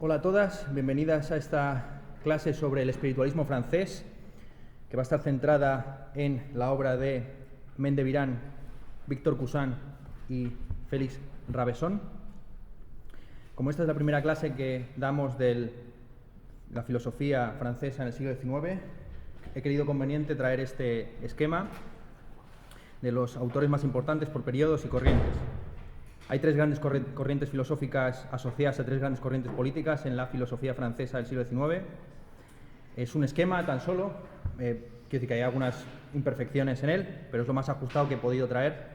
Hola a todas, bienvenidas a esta clase sobre el espiritualismo francés, que va a estar centrada en la obra de Mendevirán, Victor Cousin y Félix Rabesson. Como esta es la primera clase que damos de la filosofía francesa en el siglo XIX, he querido conveniente traer este esquema de los autores más importantes por periodos y corrientes. Hay tres grandes corrientes filosóficas asociadas a tres grandes corrientes políticas en la filosofía francesa del siglo XIX. Es un esquema tan solo, quiero decir que hay algunas imperfecciones en él, pero es lo más ajustado que he podido traer.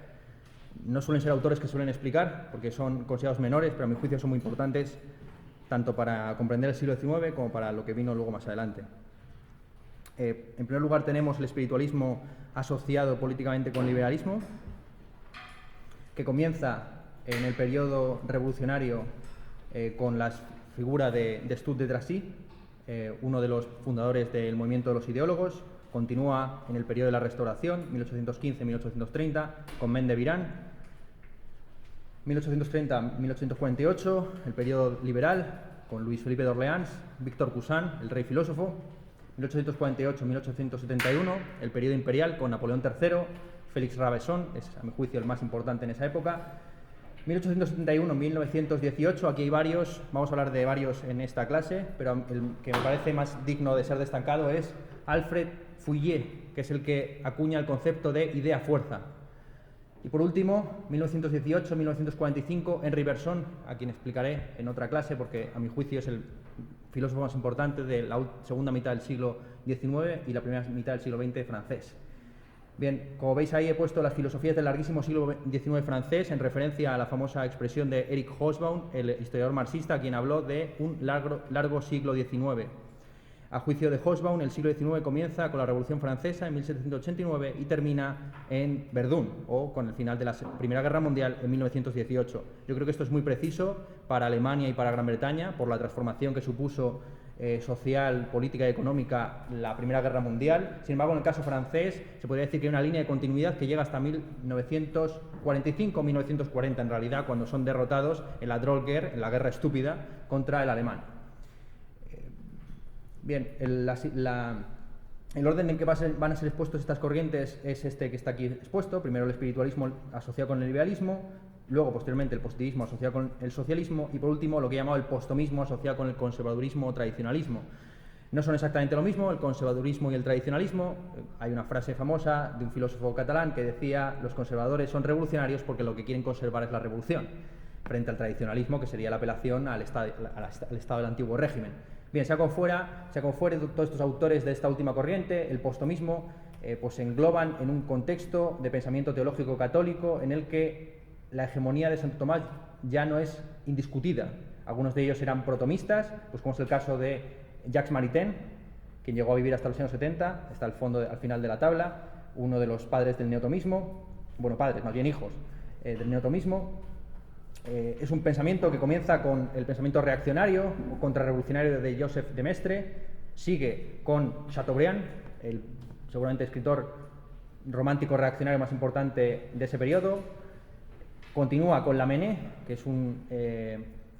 No suelen ser autores que suelen explicar, porque son considerados menores, pero a mi juicio son muy importantes, tanto para comprender el siglo XIX como para lo que vino luego más adelante. En primer lugar tenemos el espiritualismo asociado políticamente con el liberalismo, que comienza en el periodo revolucionario con la figura de Stud de Tracy, uno de los fundadores del movimiento de los ideólogos. Continúa en el periodo de la Restauración, 1815-1830, con Mendevirán. 1830-1848, el periodo liberal, con Luis Felipe de Orleans, Victor Cousin, el rey filósofo. 1848-1871, el periodo imperial, con Napoleón III, Félix Rabesson, es a mi juicio el más importante en esa época. 1871-1918, aquí hay varios, vamos a hablar de varios en esta clase, pero el que me parece más digno de ser destacado es Alfred Fouillet, que es el que acuña el concepto de idea-fuerza. Y por último, 1918-1945, Henri Bergson, a quien explicaré en otra clase porque a mi juicio es el filósofo más importante de la segunda mitad del siglo XIX y la primera mitad del siglo XX francés. Bien, como veis ahí he puesto las filosofías del larguísimo siglo XIX francés en referencia a la famosa expresión de Eric Hobsbawm, el historiador marxista, quien habló de un largo siglo XIX. A juicio de Hobsbawm, el siglo XIX comienza con la Revolución Francesa en 1789 y termina en Verdún, o con el final de la Primera Guerra Mundial en 1918. Yo creo que esto es muy preciso para Alemania y para Gran Bretaña, por la transformación que supuso social, política y económica la Primera Guerra Mundial. Sin embargo, en el caso francés se podría decir que hay una línea de continuidad que llega hasta 1945-1940, en realidad, cuando son derrotados en la Drôle Guerre, en la guerra estúpida, contra el alemán. Bien, el orden en que van a ser expuestos estas corrientes es este que está aquí expuesto. Primero el espiritualismo asociado con el liberalismo, luego posteriormente el positivismo asociado con el socialismo y por último lo que he llamado el postomismo asociado con el conservadurismo o tradicionalismo. No son exactamente lo mismo el conservadurismo y el tradicionalismo. Hay una frase famosa de un filósofo catalán que decía: los conservadores son revolucionarios porque lo que quieren conservar es la revolución, frente al tradicionalismo, que sería la apelación al estado del antiguo régimen. Bien, sea como fuere, todos estos autores de esta última corriente, el postomismo, pues se engloban en un contexto de pensamiento teológico católico en el que la hegemonía de Santo Tomás ya no es indiscutida. Algunos de ellos eran protomistas, pues como es el caso de Jacques Maritain, quien llegó a vivir hasta los años 70, está al final de la tabla, uno de los padres del neotomismo, bueno, padres, más bien hijos, del neotomismo. Es un pensamiento que comienza con el pensamiento reaccionario o contrarrevolucionario de Joseph de Maistre, sigue con Chateaubriand, el seguramente escritor romántico reaccionario más importante de ese periodo, continúa con Lamennais, que es un...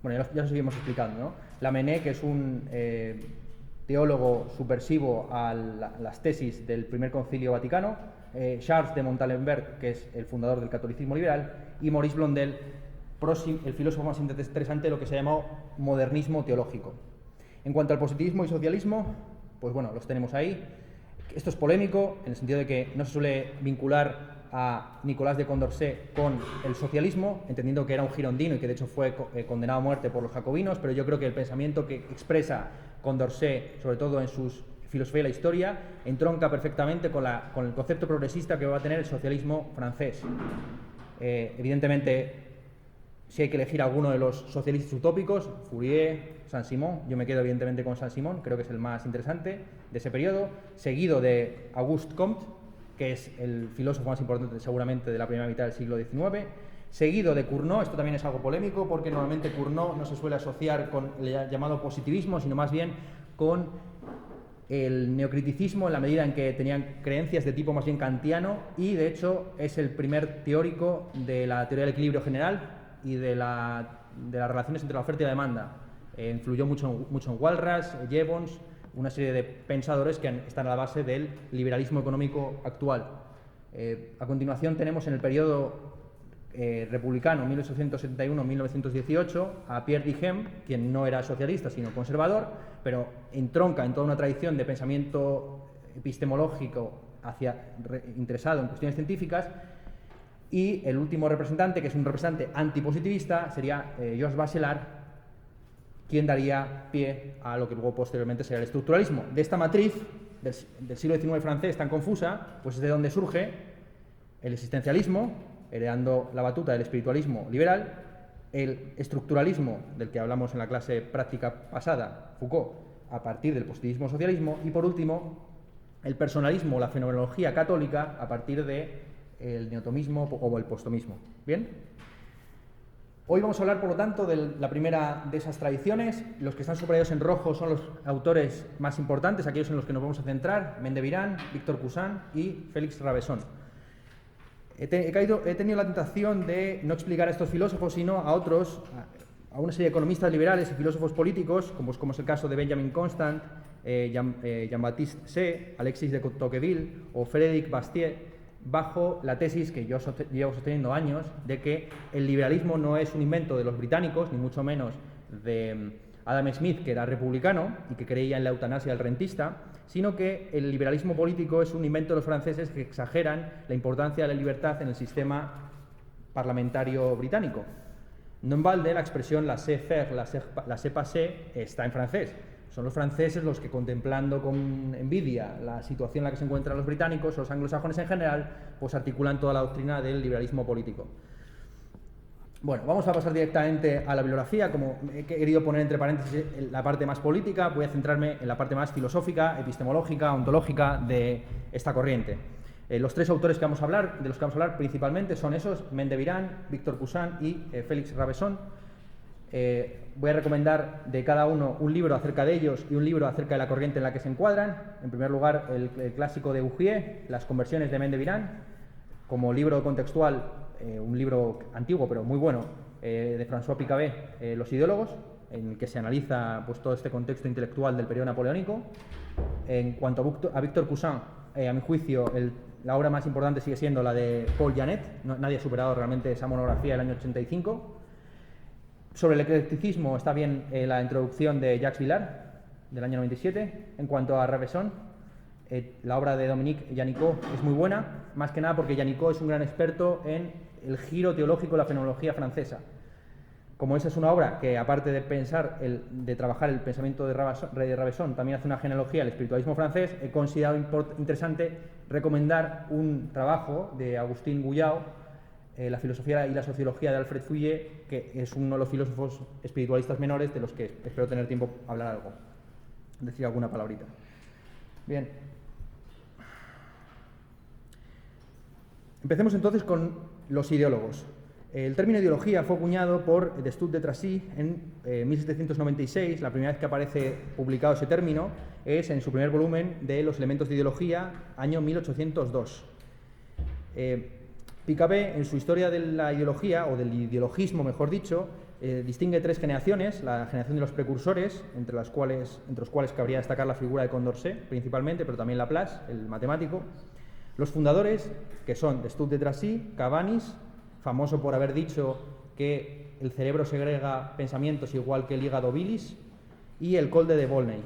bueno, ya lo seguimos explicando, ¿no? Lamennais, que es un teólogo subversivo a las tesis del Primer Concilio Vaticano, Charles de Montalembert, que es el fundador del catolicismo liberal, y Maurice Blondel, el filósofo más interesante de lo que se ha llamado modernismo teológico. En cuanto al positivismo y socialismo, pues bueno, los tenemos ahí. Esto es polémico en el sentido de que no se suele vincular a Nicolás de Condorcet con el socialismo, entendiendo que era un girondino y que de hecho fue condenado a muerte por los jacobinos, pero yo creo que el pensamiento que expresa Condorcet, sobre todo en sus filosofía de la historia, entronca perfectamente con el concepto progresista que va a tener el socialismo francés. Evidentemente, si hay que elegir alguno de los socialistas utópicos, Fourier, Saint-Simon, yo me quedo evidentemente con Saint-Simon, creo que es el más interesante de ese periodo, seguido de Auguste Comte, que es el filósofo más importante seguramente de la primera mitad del siglo XIX, seguido de Cournot. Esto también es algo polémico porque normalmente Cournot no se suele asociar con el llamado positivismo, sino más bien con el neocriticismo, en la medida en que tenían creencias de tipo más bien kantiano, y de hecho es el primer teórico de la teoría del equilibrio general y de las relaciones entre la oferta y la demanda. influyó mucho en Walras, Jevons, una serie de pensadores que están a la base del liberalismo económico actual. A continuación tenemos en el periodo republicano 1871-1918 a Pierre Duhem, quien no era socialista sino conservador, pero entronca en toda una tradición de pensamiento epistemológico interesado en cuestiones científicas. Y el último representante, que es un representante antipositivista, sería Georges Bachelard, quien daría pie a lo que luego posteriormente sería el estructuralismo. De esta matriz del siglo XIX francés tan confusa, pues es de donde surge el existencialismo, heredando la batuta del espiritualismo liberal, el estructuralismo, del que hablamos en la clase práctica pasada, Foucault, a partir del positivismo socialismo, y por último, el personalismo, la fenomenología católica, a partir del neotomismo o el postomismo. ¿Bien? Hoy vamos a hablar, por lo tanto, de la primera de esas tradiciones. Los que están subrayados en rojo son los autores más importantes, aquellos en los que nos vamos a centrar: Mendebirán, Víctor Cousin y Félix Rabesson. He tenido la tentación de no explicar a estos filósofos, sino a otros, a una serie de economistas liberales y filósofos políticos, como es el caso de Benjamin Constant, Jean-Baptiste Say, Alexis de Tocqueville o Frédéric Bastiat, bajo la tesis que yo llevo sosteniendo años de que el liberalismo no es un invento de los británicos, ni mucho menos de Adam Smith, que era republicano y que creía en la eutanasia del rentista, sino que el liberalismo político es un invento de los franceses que exageran la importancia de la libertad en el sistema parlamentario británico. No en balde la expresión laissez-faire, laissez-passer está en francés. Son los franceses los que, contemplando con envidia la situación en la que se encuentran los británicos o los anglosajones en general, pues articulan toda la doctrina del liberalismo político. Bueno, vamos a pasar directamente a la bibliografía. Como he querido poner entre paréntesis la parte más política, voy a centrarme en la parte más filosófica, epistemológica, ontológica de esta corriente. Los tres autores de los que vamos a hablar principalmente son esos: Mendebirán, Víctor Cousin y Félix Rabesson. Voy a recomendar de cada uno un libro acerca de ellos y un libro acerca de la corriente en la que se encuadran. En primer lugar, el clásico de Bougier, Las conversiones de Mendebirán, como libro contextual, un libro antiguo pero muy bueno, de François Picabet, Los ideólogos, en el que se analiza pues, todo este contexto intelectual del periodo napoleónico. En cuanto a Víctor Cousin, a mi juicio, la obra más importante sigue siendo la de Paul Janet. Nadie ha superado realmente esa monografía del año 85. Sobre el eclecticismo está bien la introducción de Jacques Villard, del año 97. En cuanto a Rabesson, la obra de Dominique Janicot es muy buena, más que nada porque Janicot es un gran experto en el giro teológico de la fenomenología francesa. Como esa es una obra que, aparte de de trabajar el pensamiento de Rabesson, también hace una genealogía del espiritualismo francés, he considerado interesante recomendar un trabajo de Agustín Guyau, La filosofía y la sociología de Alfred Fouillet, que es uno de los filósofos espiritualistas menores de los que espero tener tiempo a hablar algo, decir alguna palabrita. Bien. Empecemos entonces con los ideólogos. El término ideología fue acuñado por Destutt de Tracy en 1796. La primera vez que aparece publicado ese término es en su primer volumen de Los elementos de ideología, año 1802. Picabet, en su historia de la ideología, o del ideologismo mejor dicho, distingue tres generaciones: la generación de los precursores, entre los cuales cabría destacar la figura de Condorcet principalmente, pero también Laplace, el matemático; los fundadores, que son Destutt de Tracy, Cabanis, famoso por haber dicho que el cerebro segrega pensamientos igual que el hígado bilis, y el Kolde de Volney.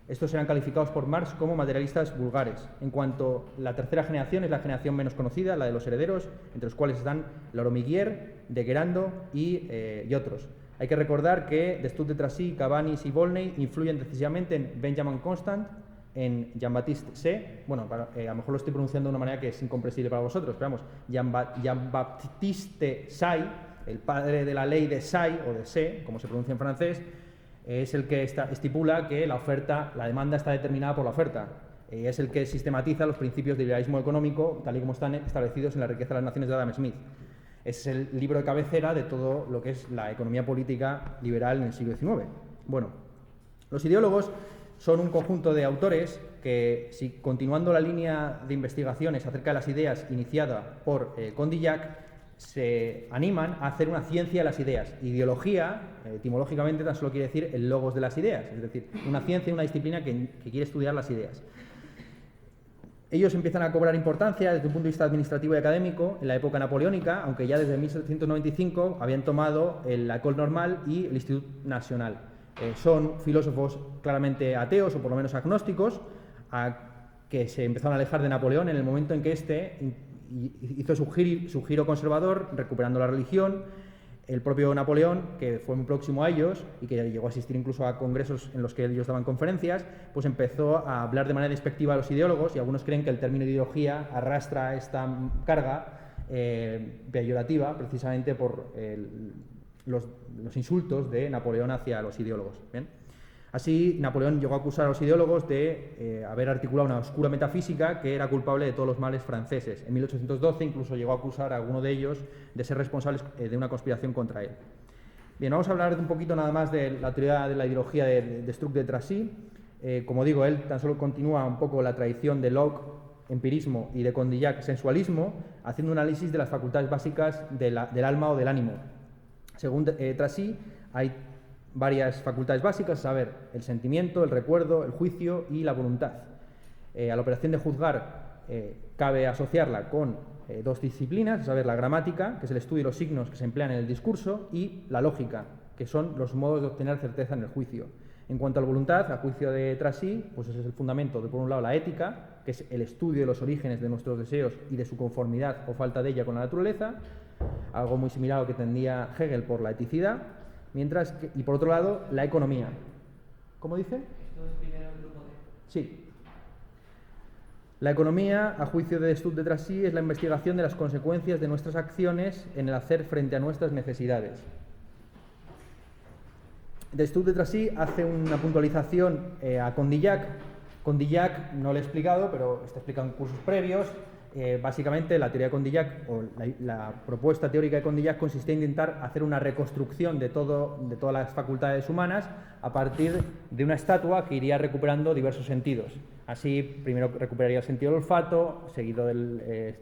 Estos serán calificados por Marx como materialistas vulgares. En cuanto a la tercera generación, es la generación menos conocida, la de los herederos, entre los cuales están Loromiguier, de Guerando y otros. Hay que recordar que Destutt de Tracy, Cabanis y Volney influyen decisivamente en Benjamin Constant, en Jean-Baptiste Say. Bueno, a lo mejor lo estoy pronunciando de una manera que es incomprensible para vosotros, pero vamos, Jean-Baptiste Say, el padre de la ley de Say, o de Say, como se pronuncia en francés, es el que estipula que la demanda está determinada por la oferta. Es el que sistematiza los principios del liberalismo económico, tal y como están establecidos en La riqueza de las naciones de Adam Smith. Es el libro de cabecera de todo lo que es la economía política liberal en el siglo XIX. Bueno, los ideólogos son un conjunto de autores que, continuando la línea de investigaciones acerca de las ideas iniciada por Condillac, se animan a hacer una ciencia de las ideas. Ideología, etimológicamente, tan solo quiere decir el logos de las ideas, es decir, una ciencia, una disciplina que quiere estudiar las ideas. Ellos empiezan a cobrar importancia desde un punto de vista administrativo y académico en la época napoleónica, aunque ya desde 1795 habían tomado la École Normale y el Institut National. Son filósofos claramente ateos, o por lo menos agnósticos, que se empezaron a alejar de Napoleón en el momento en que éste hizo su giro conservador, recuperando la religión. El propio Napoleón, que fue muy próximo a ellos y que llegó a asistir incluso a congresos en los que ellos daban conferencias, pues empezó a hablar de manera despectiva a los ideólogos, y algunos creen que el término ideología arrastra esta carga peyorativa precisamente por los insultos de Napoleón hacia los ideólogos. ¿Bien? Así, Napoleón llegó a acusar a los ideólogos de haber articulado una oscura metafísica que era culpable de todos los males franceses. En 1812 incluso llegó a acusar a alguno de ellos de ser responsables de una conspiración contra él. Bien, vamos a hablar un poquito nada más de la teoría de la ideología de Struck de Tracy. Como digo, él tan solo continúa un poco la tradición de Locke, empirismo, y de Condillac, sensualismo, haciendo un análisis de las facultades básicas del alma o del ánimo. Según Tracy, hay varias facultades básicas, a saber, el sentimiento, el recuerdo, el juicio y la voluntad. A la operación de juzgar cabe asociarla con dos disciplinas, a saber, la gramática, que es el estudio de los signos que se emplean en el discurso, y la lógica, que son los modos de obtener certeza en el juicio. En cuanto a la voluntad, a juicio de Tracy, pues ese es el fundamento de, por un lado, la ética, que es el estudio de los orígenes de nuestros deseos y de su conformidad o falta de ella con la naturaleza, algo muy similar a lo que tendía Hegel por la eticidad. Mientras que, y por otro lado, la economía. ¿Cómo dice? Esto es primero el grupo D. Sí. La economía, a juicio de Stutt de Tracy, es la investigación de las consecuencias de nuestras acciones en el hacer frente a nuestras necesidades. De Stutt de Tracy hace una puntualización a Condillac. Condillac no lo he explicado, pero está explicado en cursos previos. Básicamente la teoría de Condillac, o la propuesta teórica de Condillac, consistía en intentar hacer una reconstrucción de todas las facultades humanas a partir de una estatua que iría recuperando diversos sentidos. Así, primero recuperaría el sentido del olfato, seguido del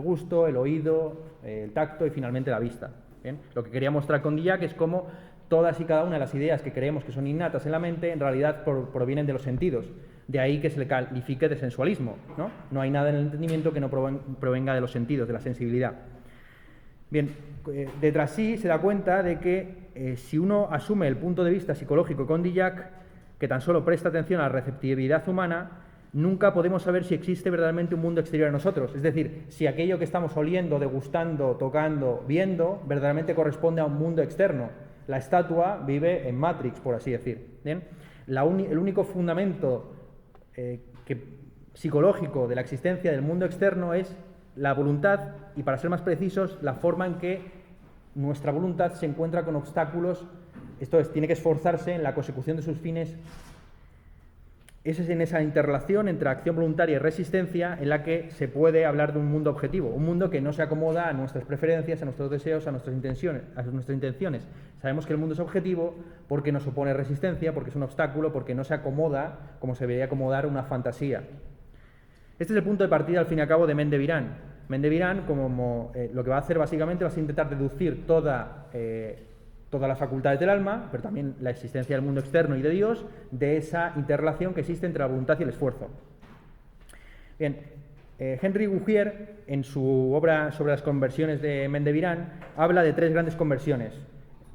gusto, el oído, el tacto y finalmente la vista. ¿Bien? Lo que quería mostrar Condillac es cómo todas y cada una de las ideas que creemos que son innatas en la mente en realidad provienen de los sentidos. De ahí que se le califique de sensualismo, ¿no? No hay nada en el entendimiento que no provenga de los sentidos, de la sensibilidad. Bien, de Tracy se da cuenta de que si uno asume el punto de vista psicológico de Condillac, que tan solo presta atención a la receptividad humana, nunca podemos saber si existe verdaderamente un mundo exterior a nosotros. Es decir, si aquello que estamos oliendo, degustando, tocando, viendo, verdaderamente corresponde a un mundo externo. La estatua vive en Matrix, por así decir. ¿Bien? El único fundamento psicológico de la existencia del mundo externo es la voluntad, y para ser más precisos, la forma en que nuestra voluntad se encuentra con obstáculos, esto es, tiene que esforzarse en la consecución de sus fines. Esa es en esa interrelación entre acción voluntaria y resistencia en la que se puede hablar de un mundo objetivo, un mundo que no se acomoda a nuestras preferencias, a nuestros deseos, a nuestras intenciones. Sabemos que el mundo es objetivo porque nos opone resistencia, porque es un obstáculo, porque no se acomoda como se debería acomodar una fantasía. Este es el punto de partida, al fin y al cabo, de Mendevierán. Mendevierán, lo que va a hacer básicamente va a intentar deducir todas las facultades del alma, pero también la existencia del mundo externo y de Dios, de esa interrelación que existe entre la voluntad y el esfuerzo. Bien, Henry Gougier, en su obra sobre las conversiones de Mendevierán, habla de tres grandes conversiones.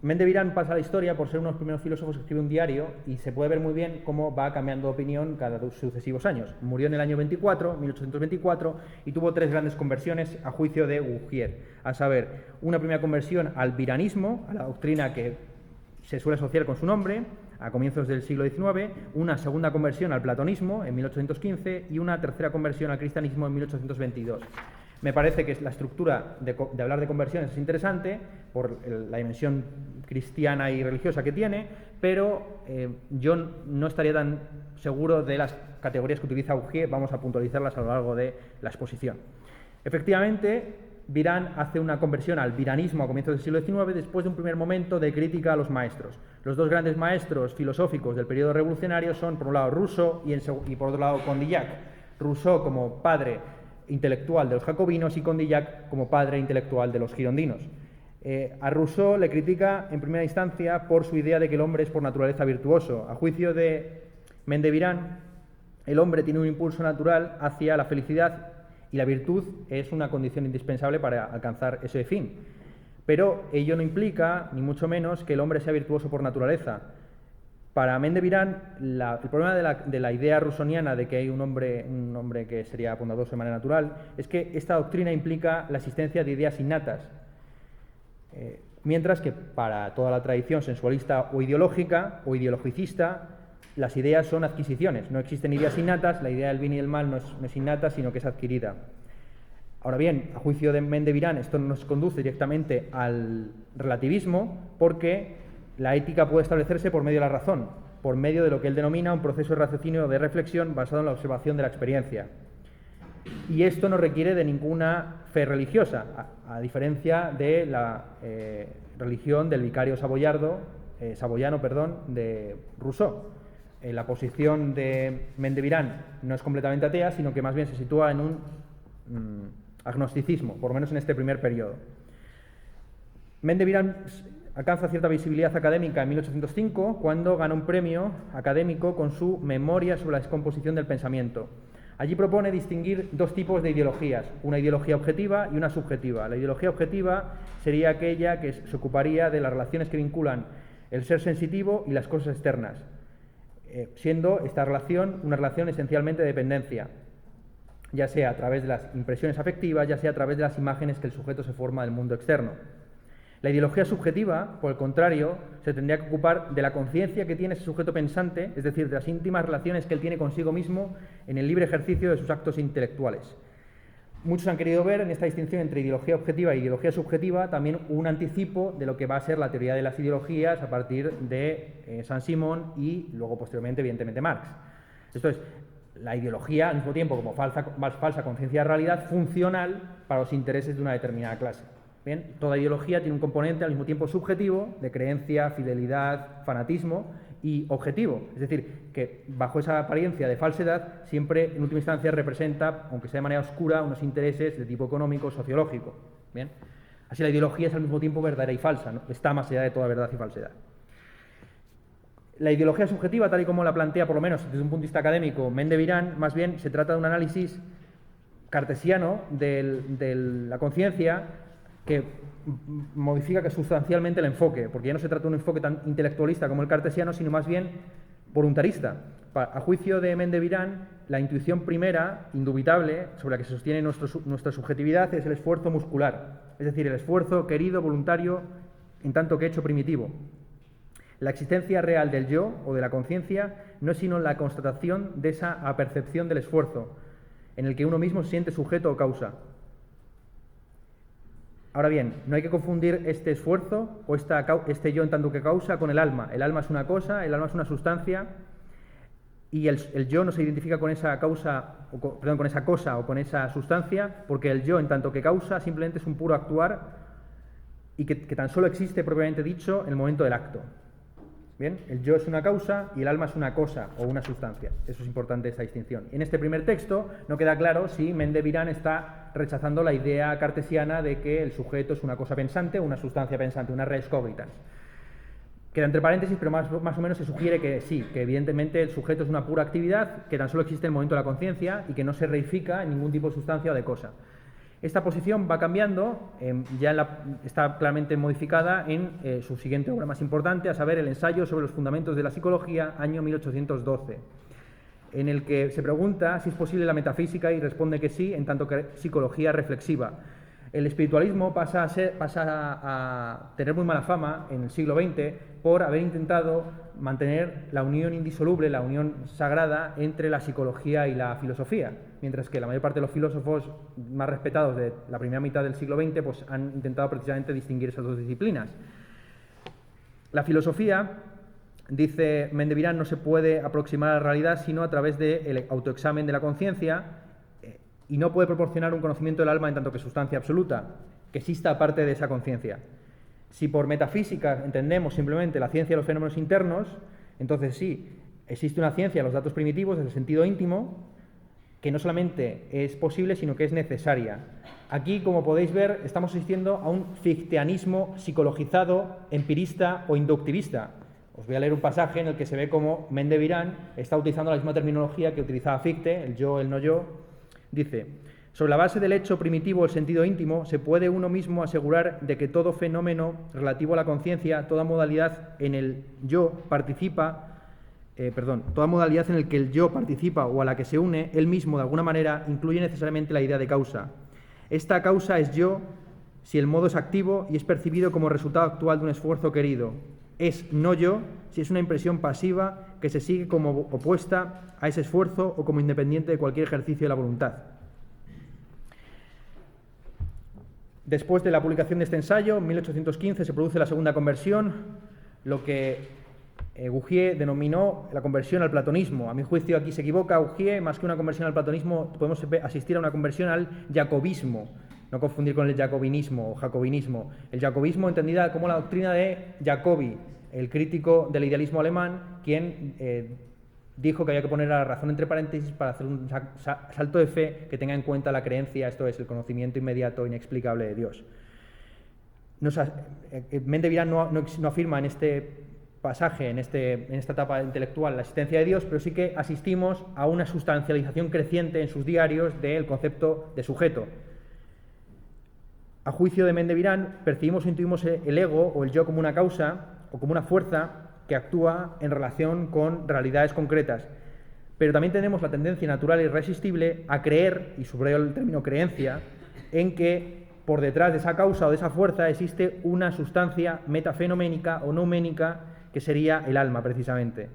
Mendevierán pasa a la historia por ser uno de los primeros filósofos que escribe un diario, y se puede ver muy bien cómo va cambiando de opinión cada sucesivos años. Murió en el año 1824, y tuvo tres grandes conversiones a juicio de Gougier. A saber, una primera conversión al viranismo, a la doctrina que se suele asociar con su nombre, a comienzos del siglo XIX, una segunda conversión al platonismo en 1815 y una tercera conversión al cristianismo en 1822. Me parece que la estructura de hablar de conversiones es interesante por la dimensión cristiana y religiosa que tiene, pero yo no estaría tan seguro de las categorías que utiliza Gougier. Vamos a puntualizarlas a lo largo de la exposición. Efectivamente, Virán hace una conversión al viranismo a comienzos del siglo XIX después de un primer momento de crítica a los maestros. Los dos grandes maestros filosóficos del periodo revolucionario son, por un lado, Rousseau y por otro lado, Condillac. Rousseau como padre intelectual de los jacobinos y Condillac como padre intelectual de los girondinos. A Rousseau le critica en primera instancia por su idea de que el hombre es por naturaleza virtuoso. A juicio de Mendevirán, el hombre tiene un impulso natural hacia la felicidad y la virtud es una condición indispensable para alcanzar ese fin. Pero ello no implica, ni mucho menos, que el hombre sea virtuoso por naturaleza. Para Mendevirán, el problema de la idea rusoniana de que hay un hombre que sería bondadoso de manera natural, es que esta doctrina implica la existencia de ideas innatas, mientras que para toda la tradición sensualista o ideológica o ideologicista, las ideas son adquisiciones, no existen ideas innatas, la idea del bien y del mal no es innata, sino que es adquirida. Ahora bien, a juicio de Mendevirán, esto no nos conduce directamente al relativismo, porque la ética puede establecerse por medio de la razón, por medio de lo que él denomina un proceso de raciocinio o de reflexión basado en la observación de la experiencia. Y esto no requiere de ninguna fe religiosa, a diferencia de la religión del vicario saboyano de Rousseau. La posición de Mendevirán no es completamente atea, sino que más bien se sitúa en un agnosticismo, por lo menos en este primer periodo. Mendevirán alcanza cierta visibilidad académica en 1805, cuando gana un premio académico con su Memoria sobre la descomposición del pensamiento. Allí propone distinguir dos tipos de ideologías, una ideología objetiva y una subjetiva. La ideología objetiva sería aquella que se ocuparía de las relaciones que vinculan el ser sensitivo y las cosas externas, siendo esta relación una relación esencialmente de dependencia, ya sea a través de las impresiones afectivas, ya sea a través de las imágenes que el sujeto se forma del mundo externo. La ideología subjetiva, por el contrario, se tendría que ocupar de la conciencia que tiene ese sujeto pensante, es decir, de las íntimas relaciones que él tiene consigo mismo en el libre ejercicio de sus actos intelectuales. Muchos han querido ver en esta distinción entre ideología objetiva e ideología subjetiva también un anticipo de lo que va a ser la teoría de las ideologías a partir de Saint-Simon y luego posteriormente, evidentemente, Marx. Esto es, la ideología, al mismo tiempo como falsa conciencia de realidad, funcional para los intereses de una determinada clase. Bien, toda ideología tiene un componente al mismo tiempo subjetivo, de creencia, fidelidad, fanatismo, y objetivo, es decir, que bajo esa apariencia de falsedad siempre en última instancia representa, aunque sea de manera oscura, unos intereses de tipo económico, sociológico. Bien, así la ideología es al mismo tiempo verdadera y falsa, ¿no? Está más allá de toda verdad y falsedad. La ideología subjetiva, tal y como la plantea, por lo menos desde un punto de vista académico, Mendevirán, más bien se trata de un análisis cartesiano de la conciencia que modifica sustancialmente el enfoque, porque ya no se trata de un enfoque tan intelectualista como el cartesiano, sino más bien voluntarista. A juicio de Mendevirán, la intuición primera, indubitable, sobre la que se sostiene nuestra subjetividad, es el esfuerzo muscular, es decir, el esfuerzo querido, voluntario, en tanto que hecho primitivo. La existencia real del yo o de la conciencia no es sino la constatación de esa apercepción del esfuerzo, en el que uno mismo se siente sujeto o causa. Ahora bien, no hay que confundir este esfuerzo o este yo en tanto que causa con el alma. El alma es una cosa, el alma es una sustancia, y el yo no se identifica con esa causa, con esa cosa o con esa sustancia, porque el yo en tanto que causa simplemente es un puro actuar y que tan solo existe propiamente dicho en el momento del acto. Bien, el yo es una causa y el alma es una cosa o una sustancia. Eso es importante, esta distinción. En este primer texto no queda claro si Mendevirán está rechazando la idea cartesiana de que el sujeto es una cosa pensante o una sustancia pensante, una res cogitans. Queda entre paréntesis, pero más o menos se sugiere que sí, que evidentemente el sujeto es una pura actividad, que tan solo existe en el momento de la conciencia y que no se reifica en ningún tipo de sustancia o de cosa. Esta posición va cambiando, está claramente modificada en su siguiente obra más importante, a saber, el ensayo sobre los fundamentos de la psicología, año 1812, en el que se pregunta si es posible la metafísica y responde que sí, en tanto que psicología reflexiva. El espiritualismo pasa a tener muy mala fama en el siglo XX por haber intentado mantener la unión indisoluble, la unión sagrada entre la psicología y la filosofía, mientras que la mayor parte de los filósofos más respetados de la primera mitad del siglo XX pues, han intentado precisamente distinguir esas dos disciplinas. La filosofía, dice Mendevirán, no se puede aproximar a la realidad sino a través del autoexamen de la conciencia, y no puede proporcionar un conocimiento del alma en tanto que sustancia absoluta, que exista aparte de esa conciencia. Si por metafísica entendemos simplemente la ciencia de los fenómenos internos, entonces sí, existe una ciencia de los datos primitivos, del sentido íntimo, que no solamente es posible, sino que es necesaria. Aquí, como podéis ver, estamos asistiendo a un fichteanismo psicologizado, empirista o inductivista. Os voy a leer un pasaje en el que se ve cómo Mendevirán está utilizando la misma terminología que utilizaba Fichte, el yo, el no yo. Dice: sobre la base del hecho primitivo, el sentido íntimo, se puede uno mismo asegurar de que todo fenómeno relativo a la conciencia, toda modalidad en el yo participa, toda modalidad en la que el yo participa o a la que se une, él mismo de alguna manera incluye necesariamente la idea de causa. Esta causa es yo si el modo es activo y es percibido como resultado actual de un esfuerzo querido. Es no yo si es una impresión pasiva que se sigue como opuesta a ese esfuerzo o como independiente de cualquier ejercicio de la voluntad. Después de la publicación de este ensayo, en 1815, se produce la segunda conversión, lo que Gougier denominó la conversión al platonismo. A mi juicio aquí se equivoca Gougier, más que una conversión al platonismo podemos asistir a una conversión al jacobismo, no confundir con el jacobinismo o jacobinismo. El jacobismo entendida como la doctrina de Jacobi, el crítico del idealismo alemán, quien dijo que había que poner a la razón entre paréntesis para hacer un salto de fe que tenga en cuenta la creencia, esto es, el conocimiento inmediato, inexplicable de Dios. Mendevirán no afirma en este pasaje, en esta etapa intelectual, la existencia de Dios, pero sí que asistimos a una sustancialización creciente en sus diarios del concepto de sujeto. A juicio de Mendevirán, percibimos o intuimos el ego o el yo como una causa o como una fuerza que actúa en relación con realidades concretas. Pero también tenemos la tendencia natural e irresistible a creer, y subrayo el término creencia, en que por detrás de esa causa o de esa fuerza existe una sustancia metafenoménica o nouménica que sería el alma, precisamente.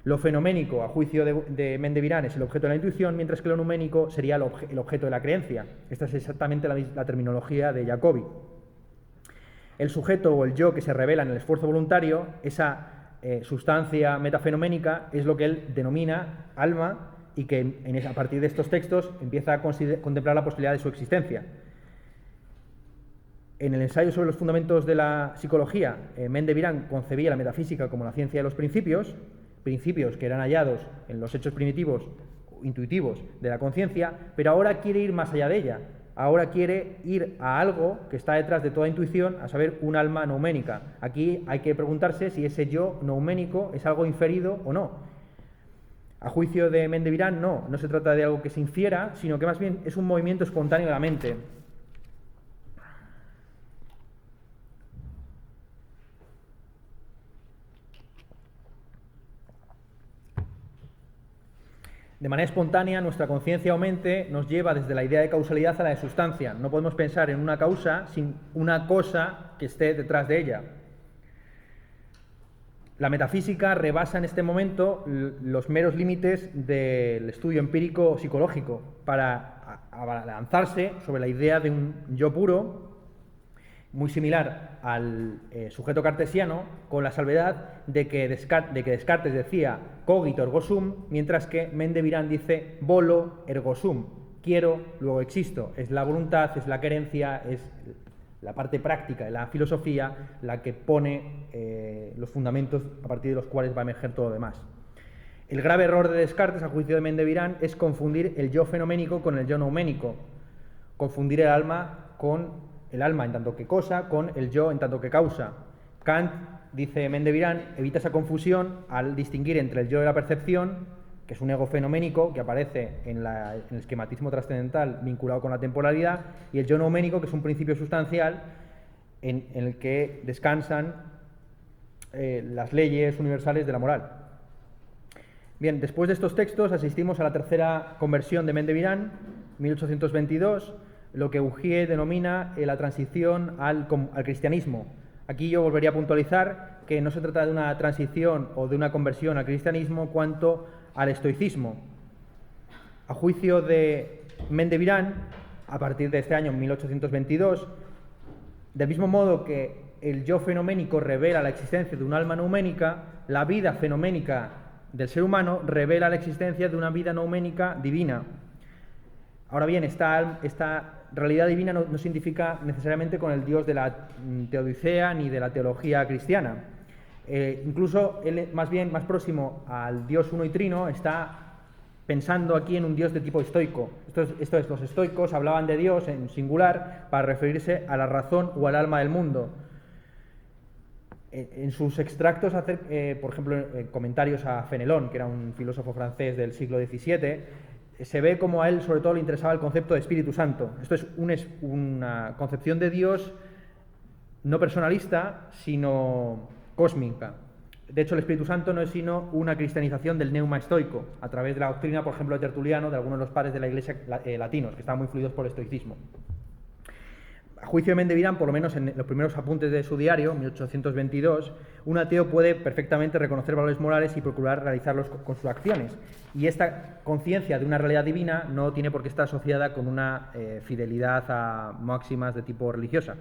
Lo fenoménico, a juicio de Mendevirán, es el objeto de la intuición, mientras que lo numénico sería el objeto de la creencia. Esta es exactamente la terminología de Jacobi. El sujeto o el yo que se revela en el esfuerzo voluntario, esa sustancia metafenoménica, es lo que él denomina alma y que a partir de estos textos empieza a contemplar la posibilidad de su existencia. En el ensayo sobre los fundamentos de la psicología, Mendevirán concebía la metafísica como la ciencia de los principios que eran hallados en los hechos primitivos, intuitivos de la conciencia, pero ahora quiere ir más allá de ella. Ahora quiere ir a algo que está detrás de toda intuición, a saber, un alma nouménica. Aquí hay que preguntarse si ese yo nouménico es algo inferido o no. A juicio de Mendevirán, no se trata de algo que se infiera, sino que más bien es un movimiento espontáneo de la mente. De manera espontánea, nuestra conciencia o mente nos lleva desde la idea de causalidad a la de sustancia. No podemos pensar en una causa sin una cosa que esté detrás de ella. La metafísica rebasa en este momento los meros límites del estudio empírico psicológico para abalanzarse sobre la idea de un yo puro, muy similar al sujeto cartesiano, con la salvedad de que Descartes decía cogito ergo sum, mientras que Mendevirán dice volo ergo sum, quiero, luego existo. Es la voluntad, es la querencia, es la parte práctica de la filosofía la que pone los fundamentos a partir de los cuales va a emerger todo lo demás. El grave error de Descartes, a juicio de Mendevirán, es confundir el yo fenoménico con el yo nouménico, confundir el alma en tanto que cosa con el yo en tanto que causa. Kant, dice Mendevirán, evita esa confusión al distinguir entre el yo de la percepción, que es un ego fenoménico que aparece en el esquematismo trascendental vinculado con la temporalidad, y el yo nouménico, que es un principio sustancial en el que descansan las leyes universales de la moral. Bien, después de estos textos asistimos a la tercera conversión de Mendevirán, 1822, lo que Gougier denomina la transición al cristianismo. Aquí yo volvería a puntualizar que no se trata de una transición o de una conversión al cristianismo cuanto al estoicismo. A juicio de Mendevirán, a partir de este año 1822, del mismo modo que el yo fenoménico revela la existencia de un alma nouménica, la vida fenoménica del ser humano revela la existencia de una vida nouménica divina. Ahora bien, esta realidad divina no significa necesariamente con el Dios de la teodicea ni de la teología cristiana. Incluso él, más próximo al Dios uno y trino, está pensando aquí en un Dios de tipo estoico. Esto es, los estoicos hablaban de Dios en singular para referirse a la razón o al alma del mundo. En sus extractos, por ejemplo, en comentarios a Fenelón, que era un filósofo francés del siglo XVII, se ve como a él sobre todo le interesaba el concepto de Espíritu Santo. Esto es una concepción de Dios no personalista, sino cósmica. De hecho, el Espíritu Santo no es sino una cristianización del neuma estoico, a través de la doctrina, por ejemplo, de Tertuliano, de algunos de los padres de la Iglesia latinos, que estaban muy fluidos por el estoicismo. A juicio de Mendevirán, por lo menos en los primeros apuntes de su diario, 1822, un ateo puede perfectamente reconocer valores morales y procurar realizarlos con sus acciones. Y esta conciencia de una realidad divina no tiene por qué estar asociada con una fidelidad a máximas de tipo religiosa.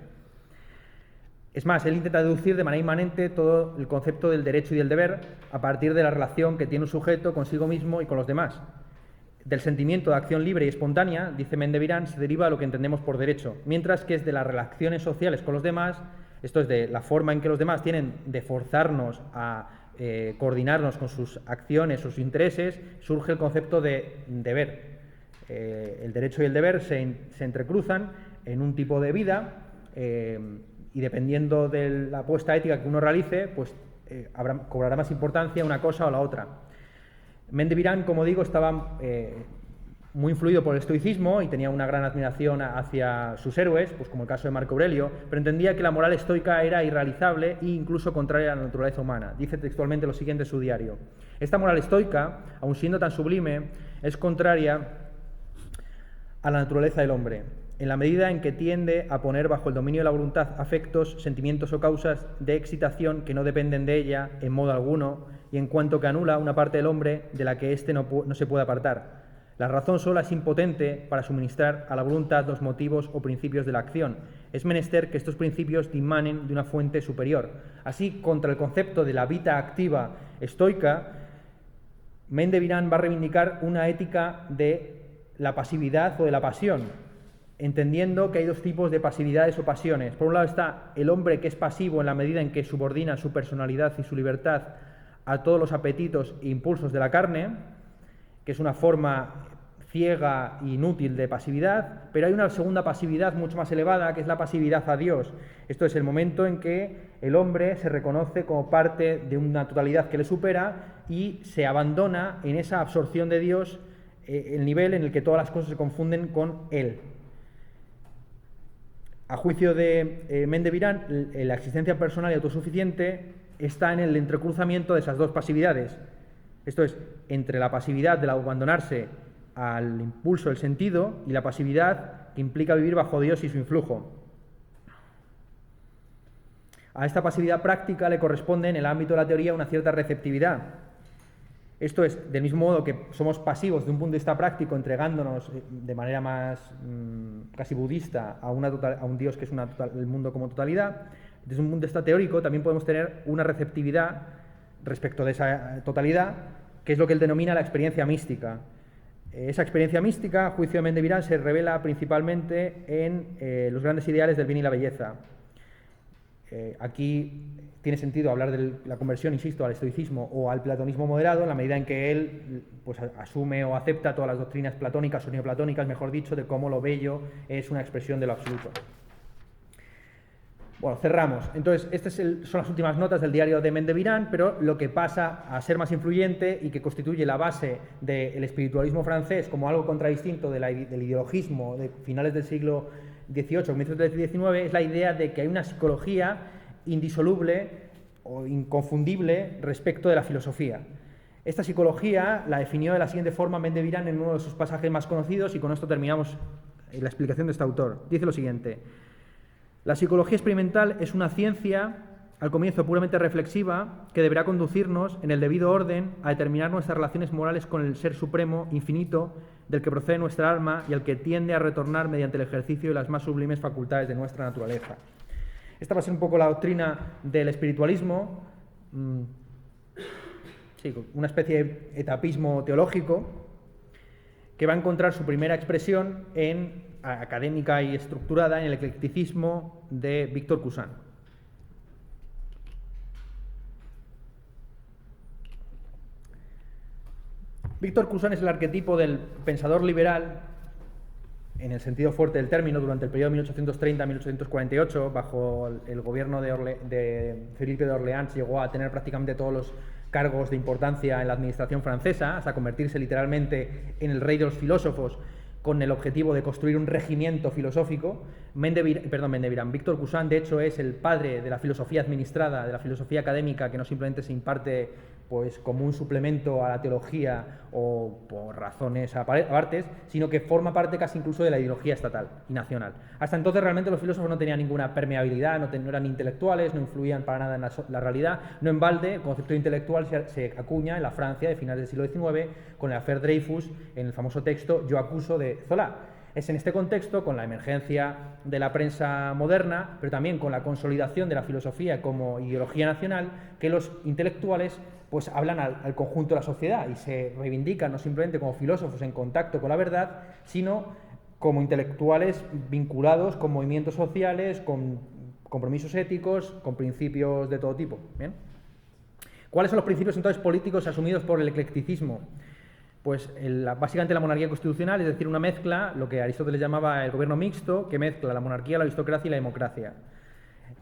Es más, él intenta deducir de manera inmanente todo el concepto del derecho y del deber a partir de la relación que tiene un sujeto consigo mismo y con los demás. Del sentimiento de acción libre y espontánea, dice Mendevirán, se deriva lo que entendemos por derecho, mientras que es de las relaciones sociales con los demás, esto es de la forma en que los demás tienen de forzarnos a coordinarnos con sus acciones, sus intereses, surge el concepto de deber. El derecho y el deber se entrecruzan en un tipo de vida y dependiendo de la apuesta ética que uno realice, pues cobrará más importancia una cosa o la otra. Mendevirán, como digo, estaba muy influido por el estoicismo y tenía una gran admiración hacia sus héroes, pues como el caso de Marco Aurelio, pero entendía que la moral estoica era irrealizable e incluso contraria a la naturaleza humana. Dice textualmente lo siguiente en su diario: esta moral estoica, aun siendo tan sublime, es contraria a la naturaleza del hombre, en la medida en que tiende a poner bajo el dominio de la voluntad afectos, sentimientos o causas de excitación que no dependen de ella en modo alguno, y en cuanto que anula una parte del hombre de la que éste no se puede apartar. La razón sola es impotente para suministrar a la voluntad los motivos o principios de la acción. Es menester que estos principios dimanen de una fuente superior. Así, contra el concepto de la vita activa estoica, Mendevirán va a reivindicar una ética de la pasividad o de la pasión, entendiendo que hay dos tipos de pasividades o pasiones. Por un lado está el hombre que es pasivo en la medida en que subordina su personalidad y su libertad a todos los apetitos e impulsos de la carne, que es una forma ciega e inútil de pasividad, pero hay una segunda pasividad mucho más elevada, que es la pasividad a Dios. Esto es el momento en que el hombre se reconoce como parte de una totalidad que le supera y se abandona en esa absorción de Dios, el nivel en el que todas las cosas se confunden con Él. A juicio de Mendevirán, la existencia personal y autosuficiente está en el entrecruzamiento de esas dos pasividades. Esto es, entre la pasividad del abandonarse al impulso del sentido y la pasividad que implica vivir bajo Dios y su influjo. A esta pasividad práctica le corresponde en el ámbito de la teoría una cierta receptividad. Esto es, del mismo modo que somos pasivos de un punto de vista práctico, entregándonos de manera más casi budista a un Dios que es el mundo como totalidad, desde un punto de vista teórico también podemos tener una receptividad respecto de esa totalidad, que es lo que él denomina la experiencia mística. Esa experiencia mística, a juicio de Mendevirán, se revela principalmente en los grandes ideales del bien y la belleza. Aquí tiene sentido hablar de la conversión, insisto, al estoicismo o al platonismo moderado, en la medida en que él pues, asume o acepta todas las doctrinas platónicas o neoplatónicas, mejor dicho, de cómo lo bello es una expresión de lo absoluto. Bueno, cerramos. Entonces, estas son las últimas notas del diario de Mendevirán, pero lo que pasa a ser más influyente y que constituye la base del espiritualismo francés como algo contradistinto del ideologismo de finales del siglo XVIII, comienzos del XIX, es la idea de que hay una psicología indisoluble o inconfundible respecto de la filosofía. Esta psicología la definió de la siguiente forma Mendevirán en uno de sus pasajes más conocidos, y con esto terminamos la explicación de este autor. Dice lo siguiente: la psicología experimental es una ciencia, al comienzo puramente reflexiva, que deberá conducirnos en el debido orden a determinar nuestras relaciones morales con el Ser Supremo, infinito, del que procede nuestra alma y al que tiende a retornar mediante el ejercicio de las más sublimes facultades de nuestra naturaleza. Esta va a ser un poco la doctrina del espiritualismo, una especie de etapismo teológico, que va a encontrar su primera expresión académica y estructurada en el eclecticismo de Víctor Cousin. Víctor Cousin es el arquetipo del pensador liberal, en el sentido fuerte del término, durante el periodo 1830-1848, bajo el gobierno de Felipe de Orleans, llegó a tener prácticamente todos los cargos de importancia en la administración francesa, hasta convertirse literalmente en el rey de los filósofos, con el objetivo de construir un regimiento filosófico. Víctor Cousin, de hecho, es el padre de la filosofía administrada, de la filosofía académica, que no simplemente se imparte pues como un suplemento a la teología o por razones apartes, sino que forma parte casi incluso de la ideología estatal y nacional. Hasta entonces realmente los filósofos no tenían ninguna permeabilidad, no eran intelectuales, no influían para nada en la realidad. No en balde, el concepto intelectual se acuña en la Francia de finales del siglo XIX con el affaire Dreyfus, en el famoso texto Yo acuso de Zola. Es en este contexto, con la emergencia de la prensa moderna, pero también con la consolidación de la filosofía como ideología nacional, que los intelectuales pues hablan al conjunto de la sociedad y se reivindican no simplemente como filósofos en contacto con la verdad, sino como intelectuales vinculados con movimientos sociales, con compromisos éticos, con principios de todo tipo. ¿Bien? ¿Cuáles son los principios entonces políticos asumidos por el eclecticismo? Pues básicamente la monarquía constitucional, es decir, una mezcla, lo que Aristóteles llamaba el gobierno mixto, que mezcla la monarquía, la aristocracia y la democracia.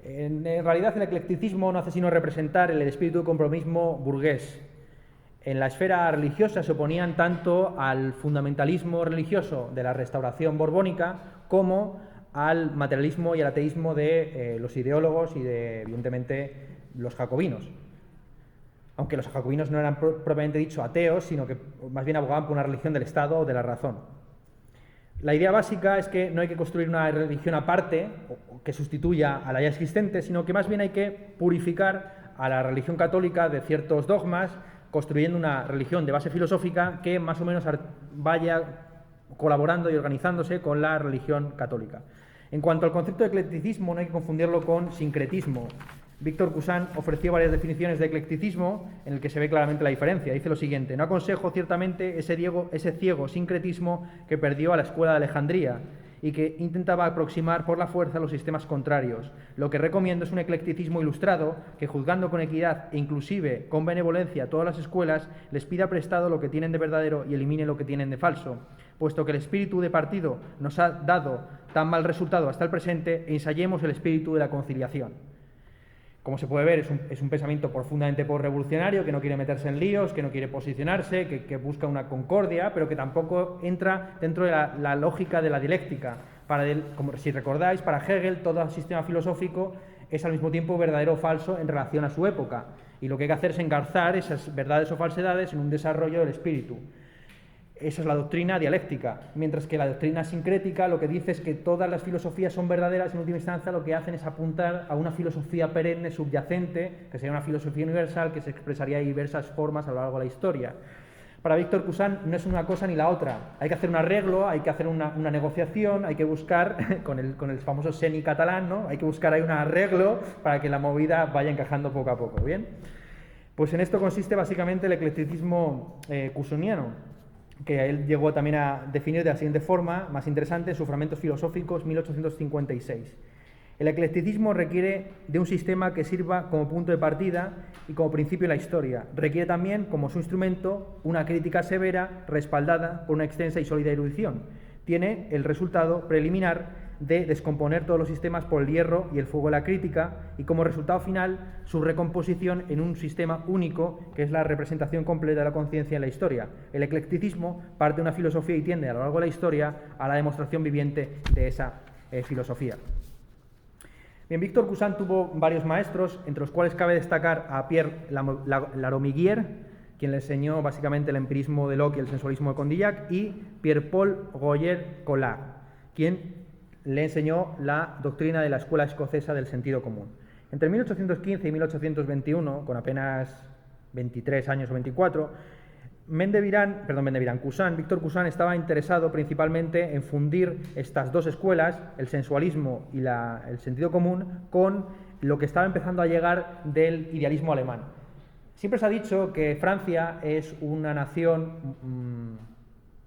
En realidad el eclecticismo no hace sino representar el espíritu de compromiso burgués. En la esfera religiosa se oponían tanto al fundamentalismo religioso de la restauración borbónica como al materialismo y al ateísmo de los ideólogos y de, evidentemente, los jacobinos. Aunque los jacobinos no eran propiamente dicho ateos, sino que más bien abogaban por una religión del Estado o de la razón. La idea básica es que no hay que construir una religión aparte o que sustituya a la ya existente, sino que más bien hay que purificar a la religión católica de ciertos dogmas, construyendo una religión de base filosófica que más o menos vaya colaborando y organizándose con la religión católica. En cuanto al concepto de eclecticismo, no hay que confundirlo con sincretismo. Víctor Cousin ofreció varias definiciones de eclecticismo en el que se ve claramente la diferencia. Dice lo siguiente: no aconsejo ciertamente ese ciego sincretismo que perdió a la escuela de Alejandría y que intentaba aproximar por la fuerza los sistemas contrarios. Lo que recomiendo es un eclecticismo ilustrado que, juzgando con equidad e inclusive con benevolencia a todas las escuelas, les pida prestado lo que tienen de verdadero y elimine lo que tienen de falso. Puesto que el espíritu de partido nos ha dado tan mal resultado hasta el presente, ensayemos el espíritu de la conciliación. Como se puede ver, es un pensamiento profundamente postrevolucionario, que no quiere meterse en líos, que no quiere posicionarse, que busca una concordia, pero que tampoco entra dentro de la lógica de la dialéctica. Como si recordáis, para Hegel todo sistema filosófico es al mismo tiempo verdadero o falso en relación a su época, y lo que hay que hacer es engarzar esas verdades o falsedades en un desarrollo del espíritu. Esa es la doctrina dialéctica, mientras que la doctrina sincrética lo que dice es que todas las filosofías son verdaderas. En última instancia lo que hacen es apuntar a una filosofía perenne, subyacente, que sería una filosofía universal que se expresaría de diversas formas a lo largo de la historia. Para Víctor Cousin no es una cosa ni la otra. Hay que hacer un arreglo, hay que hacer una negociación, hay que buscar, con el famoso seni catalán, ¿no? Hay que buscar ahí un arreglo para que la movida vaya encajando poco a poco, ¿bien? Pues en esto consiste básicamente el eclecticismo cousiniano, que él llegó también a definir de la siguiente forma, más interesante, en sus fragmentos filosóficos, 1856. El eclecticismo requiere de un sistema que sirva como punto de partida y como principio en la historia. Requiere también, como su instrumento, una crítica severa respaldada por una extensa y sólida erudición. Tiene el resultado preliminar de descomponer todos los sistemas por el hierro y el fuego de la crítica, y como resultado final su recomposición en un sistema único que es la representación completa de la conciencia en la historia. El eclecticismo parte de una filosofía y tiende a lo largo de la historia a la demostración viviente de esa filosofía. Bien, Víctor Cousin tuvo varios maestros, entre los cuales cabe destacar a Pierre Laromiguier, quien le enseñó básicamente el empirismo de Locke y el sensualismo de Condillac, y Pierre-Paul Roger-Collard, quien le enseñó la doctrina de la escuela escocesa del sentido común. Entre 1815 y 1821, con apenas 23 años o 24, Víctor Cousin estaba interesado principalmente en fundir estas dos escuelas, el sensualismo y el sentido común, con lo que estaba empezando a llegar del idealismo alemán. Siempre se ha dicho que Francia es una nación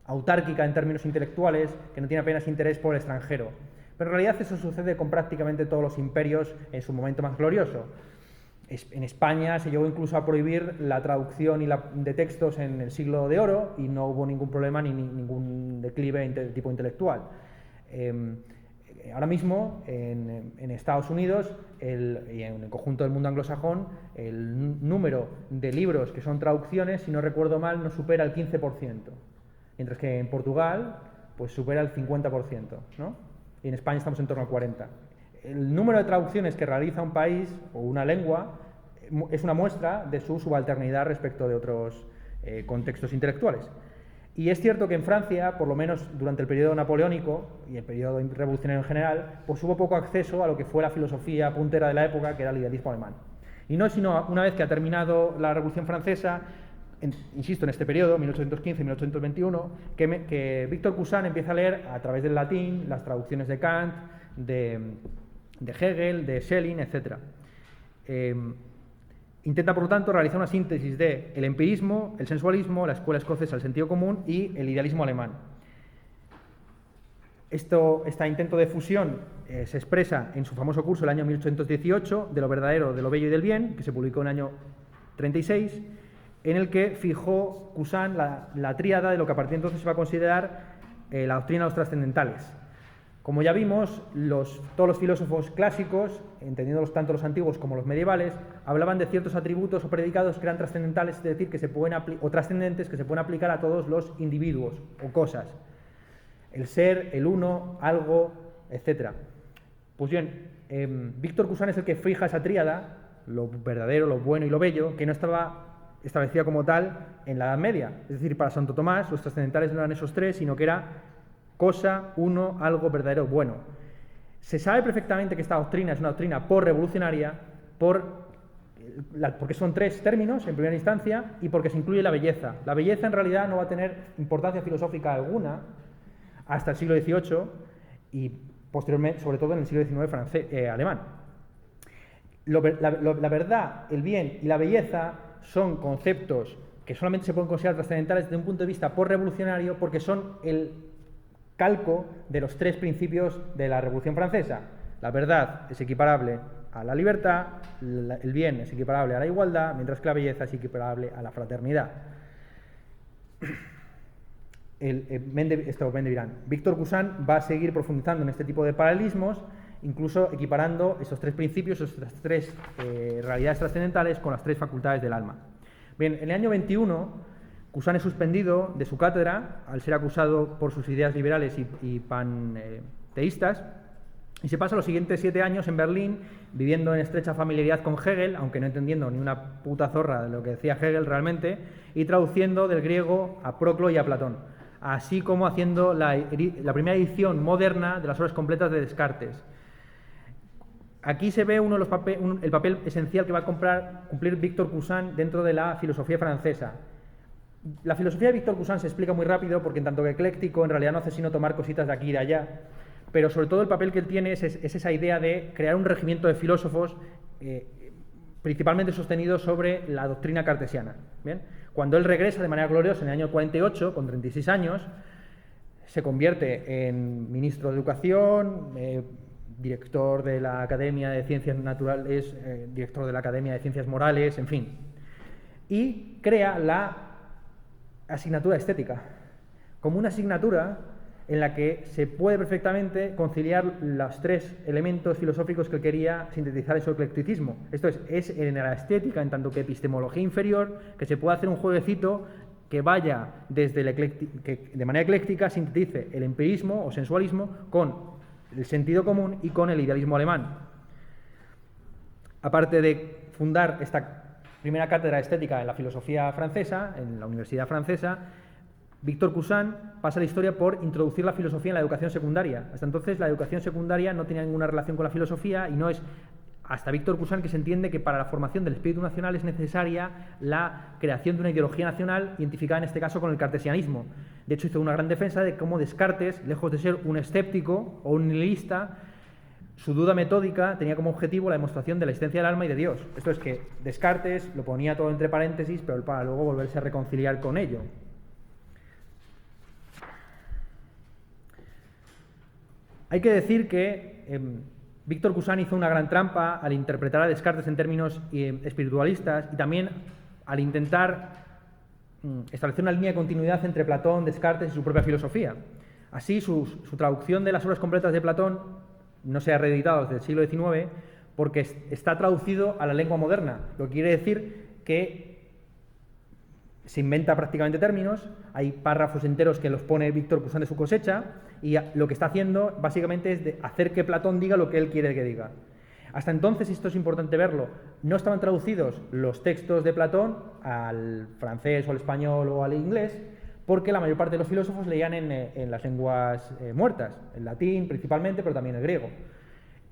autárquica en términos intelectuales, que no tiene apenas interés por el extranjero. Pero en realidad eso sucede con prácticamente todos los imperios en su momento más glorioso. En España se llegó incluso a prohibir la traducción de textos en el Siglo de Oro y no hubo ningún problema ni ningún declive de tipo intelectual. Ahora mismo, en Estados Unidos y en el conjunto del mundo anglosajón, el número de libros que son traducciones, si no recuerdo mal, no supera el 15%, mientras que en Portugal pues supera el 50%, ¿no? Y en España estamos en torno al 40%. El número de traducciones que realiza un país o una lengua es una muestra de su subalternidad respecto de otros contextos intelectuales. Y es cierto que en Francia, por lo menos durante el periodo napoleónico y el periodo revolucionario en general, pues hubo poco acceso a lo que fue la filosofía puntera de la época, que era el idealismo alemán. Y no es sino una vez que ha terminado la Revolución Francesa, insisto, en este periodo, 1815-1821, que Victor Cousin empieza a leer a través del latín las traducciones de Kant, de Hegel, de Schelling, etc. Intenta, por lo tanto, realizar una síntesis de el empirismo, el sensualismo, la escuela escocesa, el sentido común y el idealismo alemán. Este intento de fusión se expresa en su famoso curso del año 1818, de lo verdadero, de lo bello y del bien, que se publicó en el año 36, en el que fijó Cousin la tríada de lo que a partir de entonces se va a considerar la doctrina de los trascendentales. Como ya vimos, todos los filósofos clásicos, entendiéndolos tanto los antiguos como los medievales, hablaban de ciertos atributos o predicados que eran trascendentales, es decir, o trascendentes, que se pueden aplicar a todos los individuos o cosas. El ser, el uno, algo, etc. Pues bien, Victor Cousin es el que fija esa tríada, lo verdadero, lo bueno y lo bello, que no estaba establecida como tal en la Edad Media. Es decir, para Santo Tomás, los trascendentales no eran esos tres, sino que era cosa, uno, algo verdadero, bueno. Se sabe perfectamente que esta doctrina es una doctrina por-revolucionaria, porque son tres términos en primera instancia y porque se incluye la belleza. La belleza en realidad no va a tener importancia filosófica alguna hasta el siglo XVIII y posteriormente, sobre todo en el siglo XIX alemán. La verdad, el bien y la belleza son conceptos que solamente se pueden considerar trascendentales desde un punto de vista por-revolucionario porque son el calco de los tres principios de la Revolución Francesa. La verdad es equiparable a la libertad, el bien es equiparable a la igualdad, mientras que la belleza es equiparable a la fraternidad. Victor Cousin va a seguir profundizando en este tipo de paralelismos, incluso equiparando esos tres principios, esas tres realidades trascendentales con las tres facultades del alma. Bien, en el año 21, Cousin es suspendido de su cátedra al ser acusado por sus ideas liberales y panteístas y se pasa los siguientes 7 años en Berlín viviendo en estrecha familiaridad con Hegel, aunque no entendiendo ni una puta zorra de lo que decía Hegel realmente, y traduciendo del griego a Proclo y a Platón, así como haciendo la primera edición moderna de las obras completas de Descartes. Aquí se ve el papel esencial que va a cumplir Victor Cousin dentro de la filosofía francesa. La filosofía de Victor Cousin se explica muy rápido porque en tanto que ecléctico en realidad no hace sino tomar cositas de aquí y de allá, pero sobre todo el papel que él tiene es esa idea de crear un regimiento de filósofos principalmente sostenidos sobre la doctrina cartesiana. ¿Bien? Cuando él regresa de manera gloriosa en el año 48, con 36 años, se convierte en ministro de Educación, director de la Academia de Ciencias Naturales, director de la Academia de Ciencias Morales, en fin, y crea la asignatura estética como una asignatura en la que se puede perfectamente conciliar los tres elementos filosóficos que él quería sintetizar en su eclecticismo. Esto es en la estética, en tanto que epistemología inferior, que se puede hacer un jueguecito que vaya desde que de manera ecléctica sintetice el empirismo o sensualismo con el sentido común y con el idealismo alemán. Aparte de fundar esta primera cátedra estética en la filosofía francesa, en la Universidad Francesa, Victor Cousin pasa la historia por introducir la filosofía en la educación secundaria. Hasta entonces la educación secundaria no tenía ninguna relación con la filosofía y no es hasta Victor Cousin que se entiende que para la formación del espíritu nacional es necesaria la creación de una ideología nacional identificada en este caso con el cartesianismo. De hecho hizo una gran defensa de cómo Descartes, lejos de ser un escéptico o un nihilista, su duda metódica tenía como objetivo la demostración de la existencia del alma y de Dios. Esto es que Descartes lo ponía todo entre paréntesis, pero para luego volverse a reconciliar con ello. Hay que decir que Víctor Cousin hizo una gran trampa al interpretar a Descartes en términos espiritualistas y también al intentar establecer una línea de continuidad entre Platón, Descartes y su propia filosofía. Así, su traducción de las obras completas de Platón no se ha reeditado desde el siglo XIX porque está traducido a la lengua moderna, lo que quiere decir que se inventa prácticamente términos, hay párrafos enteros que los pone Víctor Cousin de su cosecha y lo que está haciendo básicamente es hacer que Platón diga lo que él quiere que diga. Hasta entonces, esto es importante verlo, no estaban traducidos los textos de Platón al francés o al español o al inglés porque la mayor parte de los filósofos leían en las lenguas muertas, el latín principalmente, pero también el griego.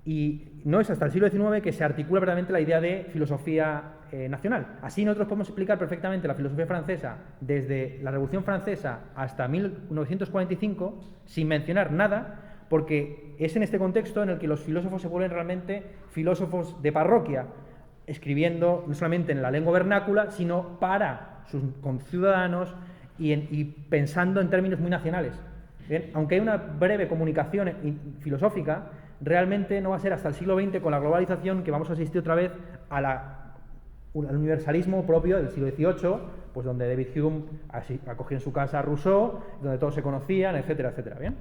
Y no es hasta el siglo XIX que se articula verdaderamente la idea de filosofía nacional. Así nosotros podemos explicar perfectamente la filosofía francesa desde la Revolución Francesa hasta 1945 sin mencionar nada, porque es en este contexto en el que los filósofos se vuelven realmente filósofos de parroquia, escribiendo no solamente en la lengua vernácula, sino para sus conciudadanos y pensando en términos muy nacionales. Bien, aunque hay una breve comunicación filosófica, realmente no va a ser hasta el siglo XX, con la globalización, que vamos a asistir otra vez al universalismo propio del siglo XVIII, pues donde David Hume acogió en su casa a Rousseau, donde todos se conocían, etcétera, etcétera. ¿Bien?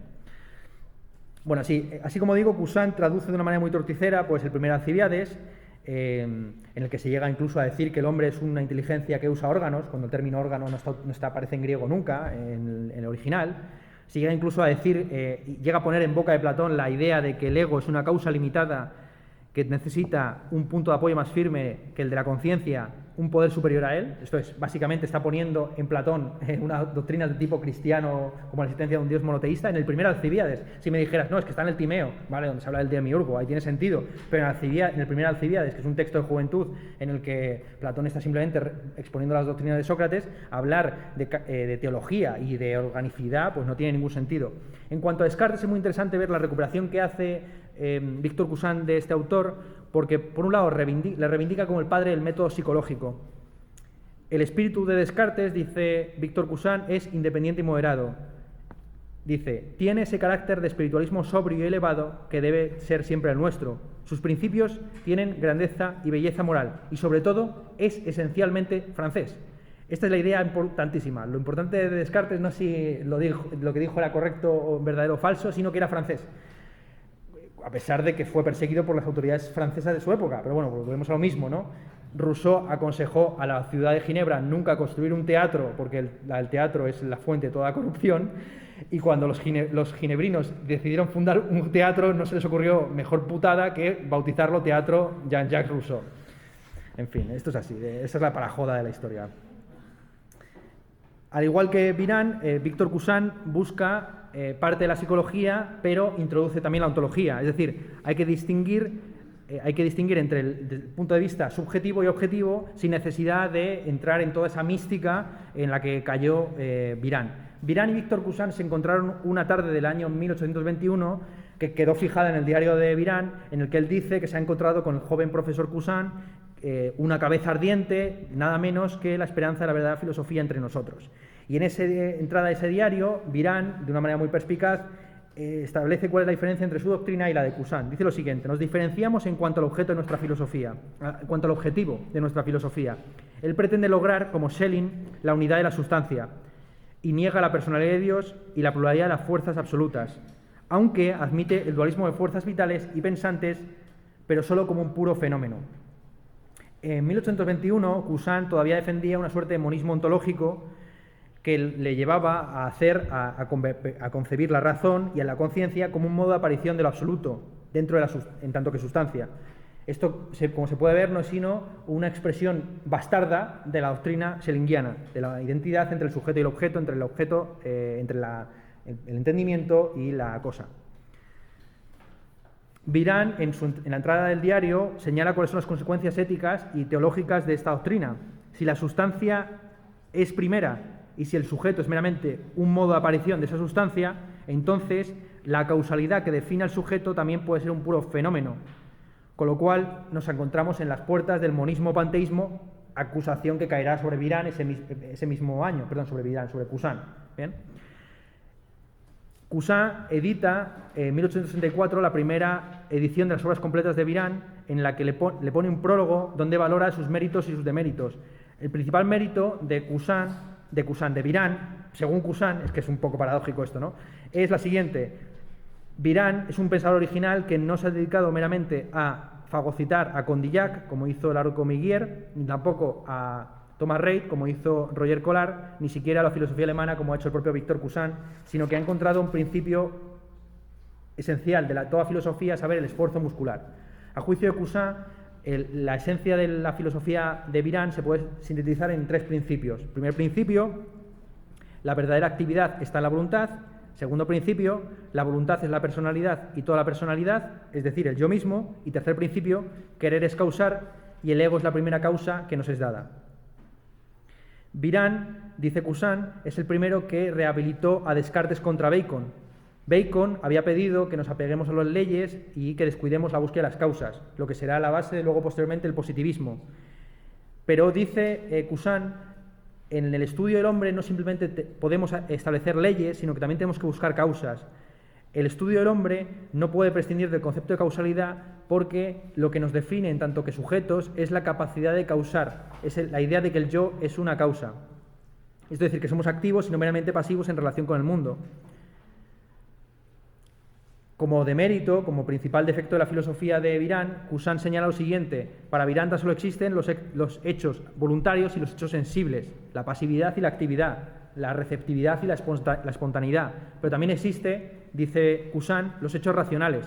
Bueno, así como digo, Cousin traduce de una manera muy torticera pues el primer Alcibiades, en el que se llega incluso a decir que el hombre es una inteligencia que usa órganos, cuando el término órgano no aparece en griego nunca, en el original. Se llega incluso a decir, llega a poner en boca de Platón la idea de que el ego es una causa limitada que necesita un punto de apoyo más firme que el de la conciencia, un poder superior a él. Esto es, básicamente está poniendo en Platón una doctrina de tipo cristiano como la existencia de un dios monoteísta en el primer Alcibiades. Si me dijeras, no, es que está en el Timeo, ¿vale? Donde se habla del demiurgo, ahí tiene sentido, pero en el primer Alcibiades, que es un texto de juventud en el que Platón está simplemente exponiendo las doctrinas de Sócrates, hablar de teología y de organicidad pues no tiene ningún sentido. En cuanto a Descartes, es muy interesante ver la recuperación que hace Víctor Cousin de este autor, porque por un lado le reivindica como el padre del método psicológico. El espíritu de Descartes, dice Víctor Cousin, es independiente y moderado. Dice, tiene ese carácter de espiritualismo sobrio y elevado que debe ser siempre el nuestro. Sus principios tienen grandeza y belleza moral y sobre todo es esencialmente francés. Esta es la idea importantísima. Lo importante de Descartes no es si lo que dijo era correcto o verdadero o falso, sino que era francés, a pesar de que fue perseguido por las autoridades francesas de su época. Pero bueno, volvemos a lo mismo, ¿no? Rousseau aconsejó a la ciudad de Ginebra nunca construir un teatro, porque el teatro es la fuente de toda corrupción, y cuando los ginebrinos decidieron fundar un teatro, no se les ocurrió mejor putada que bautizarlo Teatro Jean-Jacques Rousseau. En fin, esto es así, esa es la parajoda de la historia. Al igual que Biran, Víctor Cousin busca parte de la psicología, pero introduce también la ontología. Es decir, hay que distinguir entre el punto de vista subjetivo y objetivo sin necesidad de entrar en toda esa mística en la que cayó Biran. Biran y Víctor Cousin se encontraron una tarde del año 1821 que quedó fijada en el diario de Biran, en el que él dice que se ha encontrado con el joven profesor Cousin, una cabeza ardiente, nada menos que la esperanza de la verdadera filosofía entre nosotros. Y en esa entrada de ese diario, Biran, de una manera muy perspicaz, establece cuál es la diferencia entre su doctrina y la de Cousin. Dice lo siguiente: nos diferenciamos en cuanto al objeto de nuestra filosofía, en cuanto al objetivo de nuestra filosofía. Él pretende lograr, como Schelling, la unidad de la sustancia y niega la personalidad de Dios y la pluralidad de las fuerzas absolutas, aunque admite el dualismo de fuerzas vitales y pensantes, pero solo como un puro fenómeno. En 1821, Cousin todavía defendía una suerte de monismo ontológico que le llevaba a concebir la razón y a la conciencia como un modo de aparición de lo absoluto, en tanto que sustancia. Esto, como se puede ver, no es sino una expresión bastarda de la doctrina schellingiana, de la identidad entre el sujeto y el objeto, entre el objeto, entre el entendimiento y la cosa. Biran, en la entrada del diario, señala cuáles son las consecuencias éticas y teológicas de esta doctrina. Si la sustancia es primera y si el sujeto es meramente un modo de aparición de esa sustancia, entonces la causalidad que define al sujeto también puede ser un puro fenómeno. Con lo cual nos encontramos en las puertas del monismo-panteísmo, acusación que caerá sobre Biran ese mismo año, sobre Cousin. ¿Bien? Cousin edita en 1864 la primera edición de las obras completas de Virán, en la que le pone un prólogo donde valora sus méritos y sus deméritos. El principal mérito de Virán, según Cousin, es que es un poco paradójico esto, ¿no?, es la siguiente: Virán es un pensador original que no se ha dedicado meramente a fagocitar a Condillac, como hizo Laroque-Miguier, ni tampoco a Thomas Reid, como hizo Roger Collard, ni siquiera a la filosofía alemana, como ha hecho el propio Victor Cousin, sino que ha encontrado un principio esencial de toda filosofía, a saber, el esfuerzo muscular. A juicio de Cousin, la esencia de la filosofía de Virán se puede sintetizar en 3 principios. Primer principio: la verdadera actividad está en la voluntad. Segundo principio: la voluntad es la personalidad y toda la personalidad, es decir, el yo mismo. Y tercer principio: querer es causar y el ego es la primera causa que nos es dada. Virán, dice Cousin, es el primero que rehabilitó a Descartes contra Bacon. Bacon había pedido que nos apeguemos a las leyes y que descuidemos la búsqueda de las causas, lo que será la base luego posteriormente del positivismo. Pero dice Cousin, en el estudio del hombre no simplemente podemos establecer leyes, sino que también tenemos que buscar causas. El estudio del hombre no puede prescindir del concepto de causalidad, porque lo que nos define en tanto que sujetos es la capacidad de causar, es la idea de que el yo es una causa. Es decir, que somos activos y no meramente pasivos en relación con el mundo. Como demérito, como principal defecto de la filosofía de Virán, Cousin señala lo siguiente: para Virán tan solo existen los hechos voluntarios y los hechos sensibles, la pasividad y la actividad, la receptividad y la espontaneidad. Pero también existe, dice Cousin, los hechos racionales.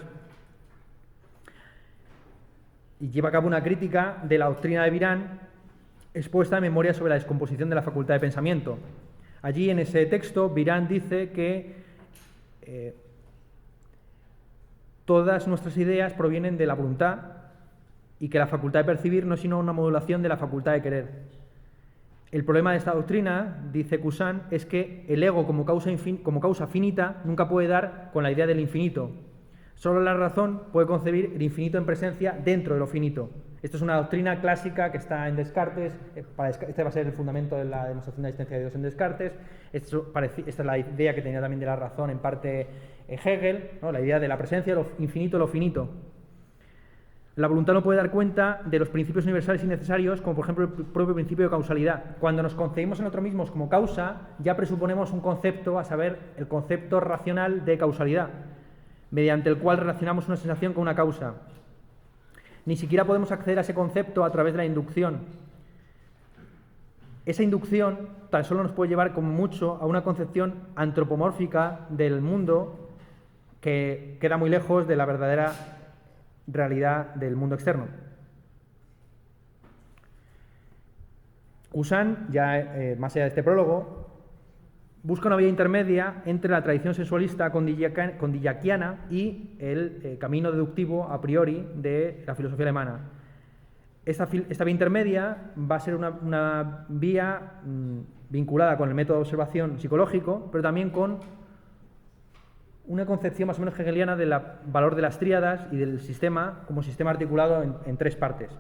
Y lleva a cabo una crítica de la doctrina de Virán expuesta en Memoria sobre la descomposición de la facultad de pensamiento. Allí, en ese texto, Virán dice que todas nuestras ideas provienen de la voluntad y que la facultad de percibir no es sino una modulación de la facultad de querer. El problema de esta doctrina, dice Cousin, es que el ego como causa finita nunca puede dar con la idea del infinito. Solo la razón puede concebir el infinito en presencia dentro de lo finito. Esto es una doctrina clásica que está en Descartes. Este va a ser el fundamento de la demostración de la existencia de Dios en Descartes. Esta es la idea que tenía también de la razón en parte Hegel, ¿no?, la idea de la presencia de lo infinito y lo finito. La voluntad no puede dar cuenta de los principios universales y necesarios, como por ejemplo el propio principio de causalidad. Cuando nos concebimos en nosotros mismos como causa, ya presuponemos un concepto, a saber, el concepto racional de causalidad, mediante el cual relacionamos una sensación con una causa. Ni siquiera podemos acceder a ese concepto a través de la inducción. Esa inducción tan solo nos puede llevar como mucho a una concepción antropomórfica del mundo que queda muy lejos de la verdadera realidad del mundo externo. Cousin, ya más allá de este prólogo, busca una vía intermedia entre la tradición sensualista condillaquiana y el camino deductivo a priori de la filosofía alemana. Esta vía intermedia va a ser una vía vinculada con el método de observación psicológico, pero también con una concepción más o menos hegeliana del valor de las tríadas y del sistema como sistema articulado en 3 partes.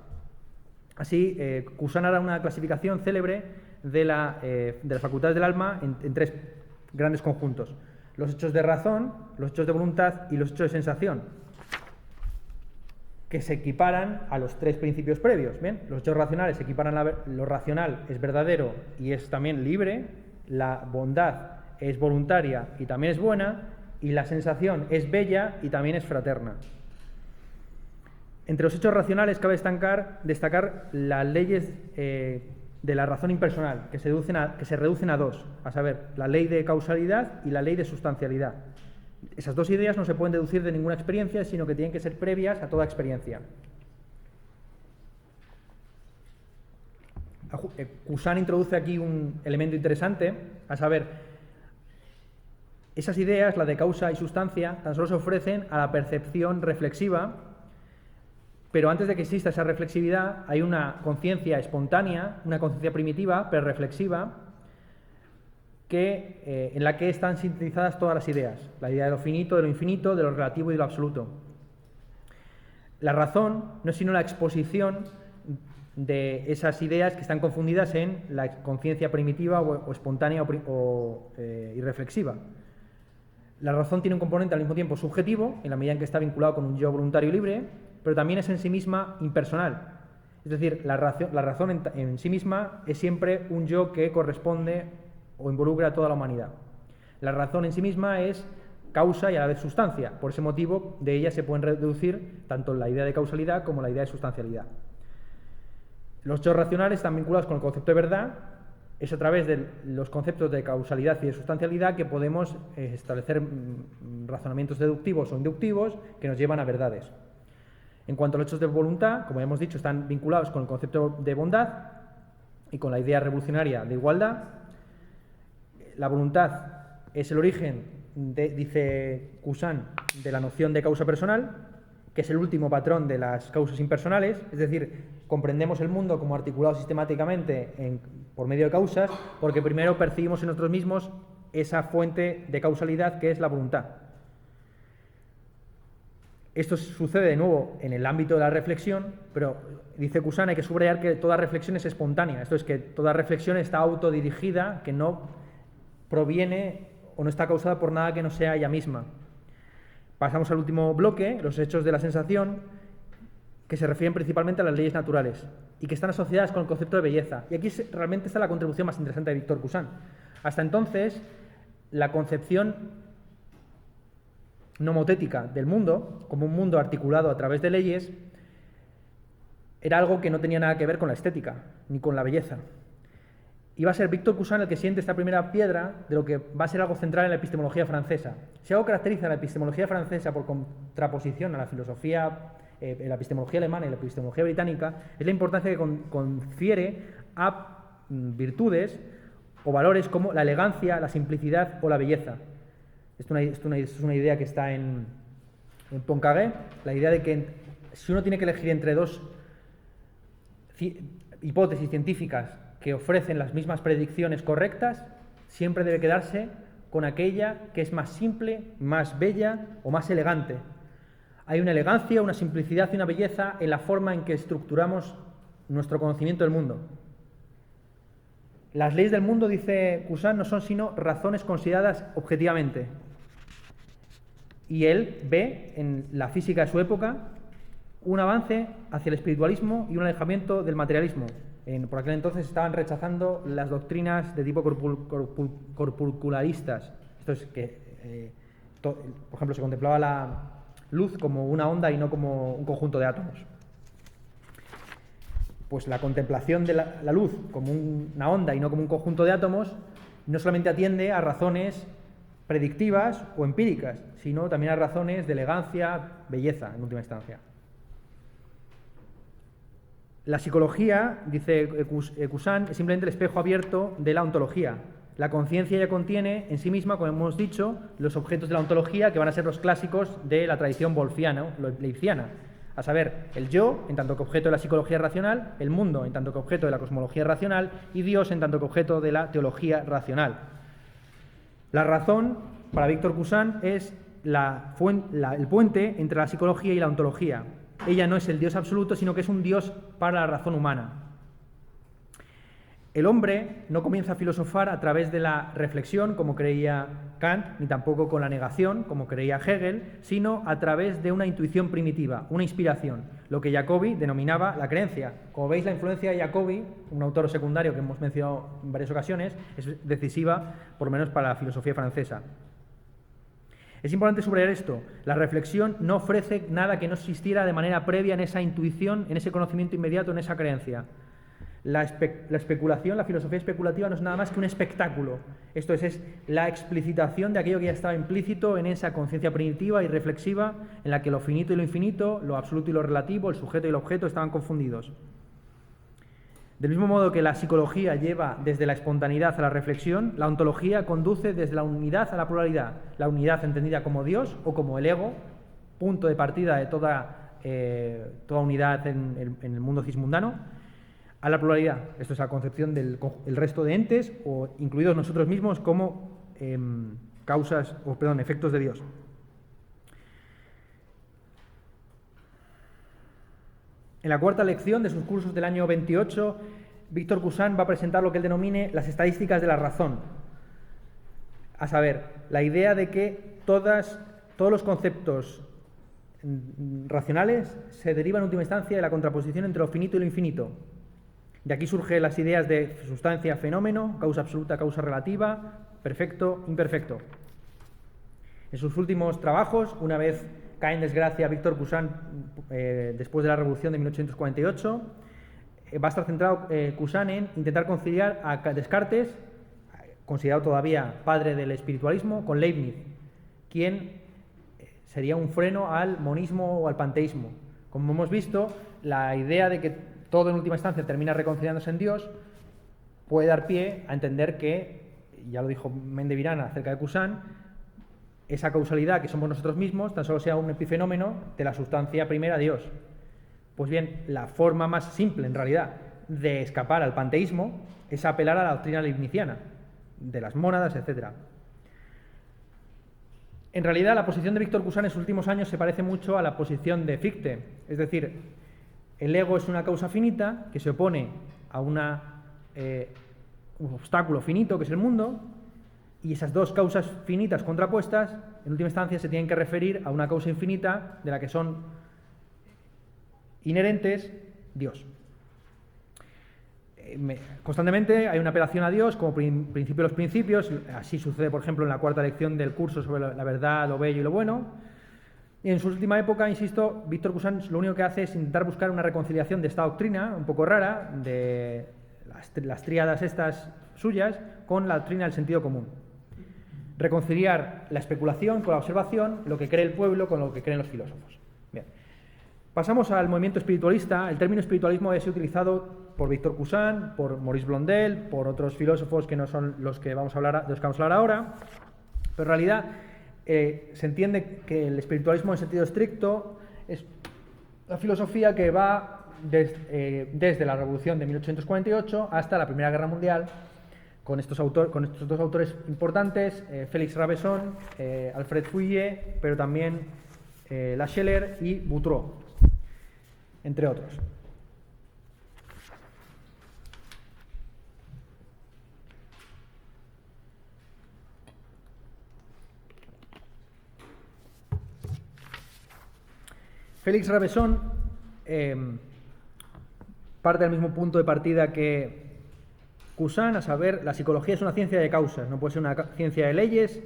Así, Cousin hará una clasificación célebre de las facultades del alma en 3 grandes conjuntos: los hechos de razón, los hechos de voluntad y los hechos de sensación, que se equiparan a los 3 principios previos. Bien, los hechos racionales se equiparan lo racional es verdadero y es también libre, la bondad es voluntaria y también es buena, y la sensación es bella y también es fraterna. Entre los hechos racionales cabe destacar las leyes de la razón impersonal, que se reducen a 2, a saber, la ley de causalidad y la ley de sustancialidad. Esas 2 ideas no se pueden deducir de ninguna experiencia, sino que tienen que ser previas a toda experiencia. Cousin introduce aquí un elemento interesante, a saber, esas ideas, la de causa y sustancia, tan solo se ofrecen a la percepción reflexiva, pero antes de que exista esa reflexividad hay una conciencia espontánea, una conciencia primitiva, pero reflexiva, en la que están sintetizadas todas las ideas, la idea de lo finito, de lo infinito, de lo relativo y de lo absoluto. La razón no es sino la exposición de esas ideas que están confundidas en la conciencia primitiva o espontánea y reflexiva. La razón tiene un componente al mismo tiempo subjetivo, en la medida en que está vinculado con un yo voluntario y libre, pero también es en sí misma impersonal. Es decir, la razón en sí misma es siempre un yo que corresponde o involucra a toda la humanidad. La razón en sí misma es causa y a la vez sustancia. Por ese motivo, de ella se pueden reducir tanto la idea de causalidad como la idea de sustancialidad. Los hechos racionales están vinculados con el concepto de verdad. Es a través de los conceptos de causalidad y de sustancialidad que podemos establecer razonamientos deductivos o inductivos que nos llevan a verdades. En cuanto a los hechos de voluntad, como ya hemos dicho, están vinculados con el concepto de bondad y con la idea revolucionaria de igualdad. La voluntad es el origen, dice Cousin, de la noción de causa personal, que es el último patrón de las causas impersonales, es decir, comprendemos el mundo como articulado sistemáticamente por medio de causas, porque primero percibimos en nosotros mismos esa fuente de causalidad que es la voluntad. Esto sucede de nuevo en el ámbito de la reflexión, pero dice Cousin, hay que subrayar que toda reflexión es espontánea, esto es que toda reflexión está autodirigida, que no proviene o no está causada por nada que no sea ella misma. Pasamos al último bloque, los hechos de la sensación, que se refieren principalmente a las leyes naturales y que están asociadas con el concepto de belleza. Y aquí realmente está la contribución más interesante de Victor Cousin. Hasta entonces, la concepción nomotética del mundo, como un mundo articulado a través de leyes, era algo que no tenía nada que ver con la estética, ni con la belleza. Y va a ser Victor Cousin el que siente esta primera piedra de lo que va a ser algo central en la epistemología francesa. Si algo caracteriza a la epistemología francesa por contraposición a la filosofía, la epistemología alemana y la epistemología británica, es la importancia que confiere a virtudes o valores como la elegancia, la simplicidad o la belleza. Esto es una idea que está en Poincaré, la idea de que si uno tiene que elegir entre dos hipótesis científicas que ofrecen las mismas predicciones correctas, siempre debe quedarse con aquella que es más simple, más bella o más elegante. Hay una elegancia, una simplicidad y una belleza en la forma en que estructuramos nuestro conocimiento del mundo. Las leyes del mundo, dice Cousin, no son sino razones consideradas objetivamente. Y él ve en la física de su época un avance hacia el espiritualismo y un alejamiento del materialismo. Por aquel entonces estaban rechazando las doctrinas de tipo corpuscularistas. Esto es que, por ejemplo, se contemplaba la luz como una onda y no como un conjunto de átomos. Pues la contemplación de la luz como una onda y no como un conjunto de átomos no solamente atiende a razones predictivas o empíricas, sino también a razones de elegancia, belleza, en última instancia. La psicología, dice Cousin, es simplemente el espejo abierto de la ontología. La conciencia ya contiene en sí misma, como hemos dicho, los objetos de la ontología que van a ser los clásicos de la tradición wolffiana, a saber, el yo en tanto que objeto de la psicología racional, el mundo en tanto que objeto de la cosmología racional y Dios en tanto que objeto de la teología racional. La razón, para Victor Cousin, es el puente entre la psicología y la ontología. Ella no es el Dios absoluto, sino que es un Dios para la razón humana. El hombre no comienza a filosofar a través de la reflexión, como creía Kant, ni tampoco con la negación, como creía Hegel, sino a través de una intuición primitiva, una inspiración, lo que Jacobi denominaba la creencia. Como veis, la influencia de Jacobi, un autor secundario que hemos mencionado en varias ocasiones, es decisiva, por lo menos para la filosofía francesa. Es importante subrayar esto. La reflexión no ofrece nada que no existiera de manera previa en esa intuición, en ese conocimiento inmediato, en esa creencia. La especulación, la filosofía especulativa no es nada más que un espectáculo. Esto es la explicitación de aquello que ya estaba implícito en esa conciencia primitiva y reflexiva en la que lo finito y lo infinito, lo absoluto y lo relativo, el sujeto y el objeto estaban confundidos. Del mismo modo que la psicología lleva desde la espontaneidad a la reflexión, la ontología conduce desde la unidad a la pluralidad. La unidad entendida como Dios o como el ego, punto de partida de toda unidad en el mundo cismundano, a la pluralidad. Esto es la concepción del resto de entes, o incluidos nosotros mismos, como efectos de Dios. En la cuarta lección de sus cursos del año 28, Victor Cousin va a presentar lo que él denomine las estadísticas de la razón. A saber, la idea de que todos los conceptos racionales se derivan en última instancia de la contraposición entre lo finito y lo infinito. De aquí surgen las ideas de sustancia, fenómeno, causa absoluta, causa relativa, perfecto, imperfecto. En sus últimos trabajos, una vez cae en desgracia Victor Cousin después de la Revolución de 1848, va a estar centrado Cousin en intentar conciliar a Descartes, considerado todavía padre del espiritualismo, con Leibniz, quien sería un freno al monismo o al panteísmo. Como hemos visto, la idea de que todo en última instancia termina reconciliándose en Dios puede dar pie a entender que, ya lo dijo Mendevirán acerca de Cousin, esa causalidad que somos nosotros mismos tan solo sea un epifenómeno de la sustancia primera, Dios. Pues bien, la forma más simple, en realidad, de escapar al panteísmo es apelar a la doctrina leibniziana, de las mónadas, etc. En realidad, la posición de Victor Cousin en sus últimos años se parece mucho a la posición de Fichte, es decir, el ego es una causa finita que se opone a un obstáculo finito, que es el mundo, y esas dos causas finitas contrapuestas, en última instancia, se tienen que referir a una causa infinita de la que son inherentes Dios. Constantemente hay una apelación a Dios como principio de los principios. Así sucede, por ejemplo, en la cuarta lección del curso sobre la verdad, lo bello y lo bueno. Y en su última época, insisto, Victor Cousin lo único que hace es intentar buscar una reconciliación de esta doctrina, un poco rara, de las tríadas estas suyas, con la doctrina del sentido común. Reconciliar la especulación con la observación, lo que cree el pueblo con lo que creen los filósofos. Bien. Pasamos al movimiento espiritualista. El término espiritualismo ha sido utilizado por Victor Cousin, por Maurice Blondel, por otros filósofos que no son los que vamos a hablar ahora, pero en realidad se entiende que el espiritualismo en sentido estricto es la filosofía que va desde la Revolución de 1848 hasta la Primera Guerra Mundial, con estos dos autores importantes, Félix Rabesson, Alfred Fouillet, pero también Lascheller y Boutreau, entre otros. Félix Rabesson parte del mismo punto de partida que Cousin, a saber, la psicología es una ciencia de causas, no puede ser una ciencia de leyes,